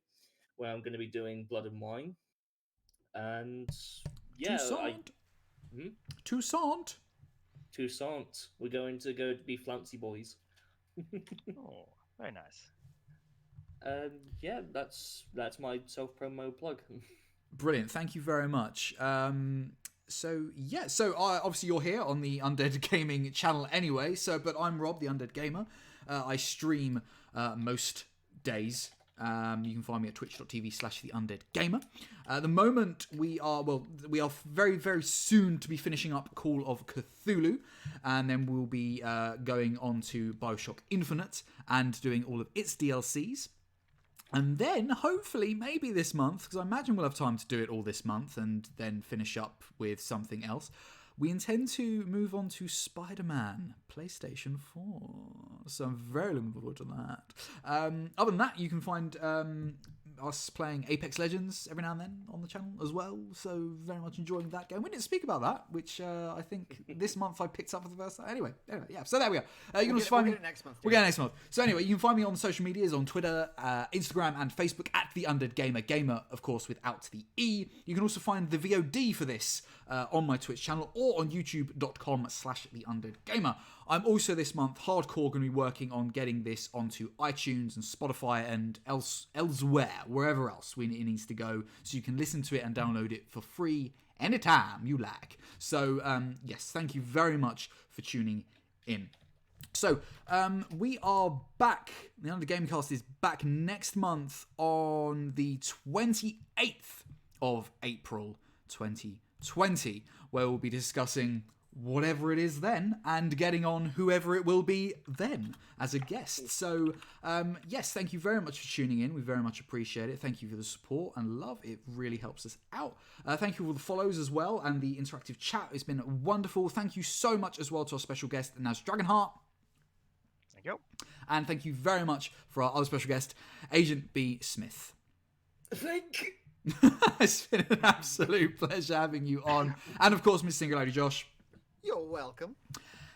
where I'm going to be doing Blood and Wine. And yeah, Toussaint. We're going to go to be Flouncy Boys. Oh, very nice. Yeah, that's my self-promo plug. Brilliant. Thank you very much. So obviously you're here on the Undead Gaming channel anyway. But I'm Rob, the Undead Gamer. I stream most days. You can find me at twitch.tv/theundeadgamer. At the moment, we are very, very soon to be finishing up Call of Cthulhu, and then we'll be going on to BioShock Infinite and doing all of its DLCs. And then, hopefully, maybe this month, because I imagine we'll have time to do it all this month and then finish up with something else, we intend to move on to Spider-Man, PlayStation 4. So I'm very looking forward to that. Other than that, you can find us playing Apex Legends every now and then on the channel as well. So very much enjoying that game. We didn't speak about that, which I think this month I picked up for the first time. Anyway, yeah. So there we are. You can also find me next month. We'll get it next month. So anyway, you can find me on social medias on Twitter, Instagram, and Facebook at the Undead Gamer. Gamer, of course, without the E. You can also find the VOD for this on my Twitch channel or on youtube.com/theundeadgamer. I'm also this month hardcore going to be working on getting this onto iTunes and Spotify and elsewhere, wherever else it needs to go, so you can listen to it and download it for free anytime you like. So yes, thank you very much for tuning in. So we are back. The Undead Gamingcast is back next month on the 28th of April 2020, where we'll be discussing whatever it is then and getting on whoever it will be then as a guest. So yes, thank you very much for tuning in. We very much appreciate it. Thank you for the support and love. It really helps us out. Thank you for the follows as well and the interactive chat. It's been wonderful. Thank you so much as well to our special guest, Naz Dragonheart. Thank you. And thank you very much for our other special guest, Agent B. Smith. Thank you. It's been an absolute pleasure having you on. And of course, Miss Singularity Josh. You're welcome.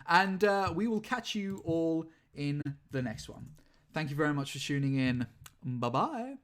And we will catch you all in the next one. Thank you very much for tuning in. Bye-bye.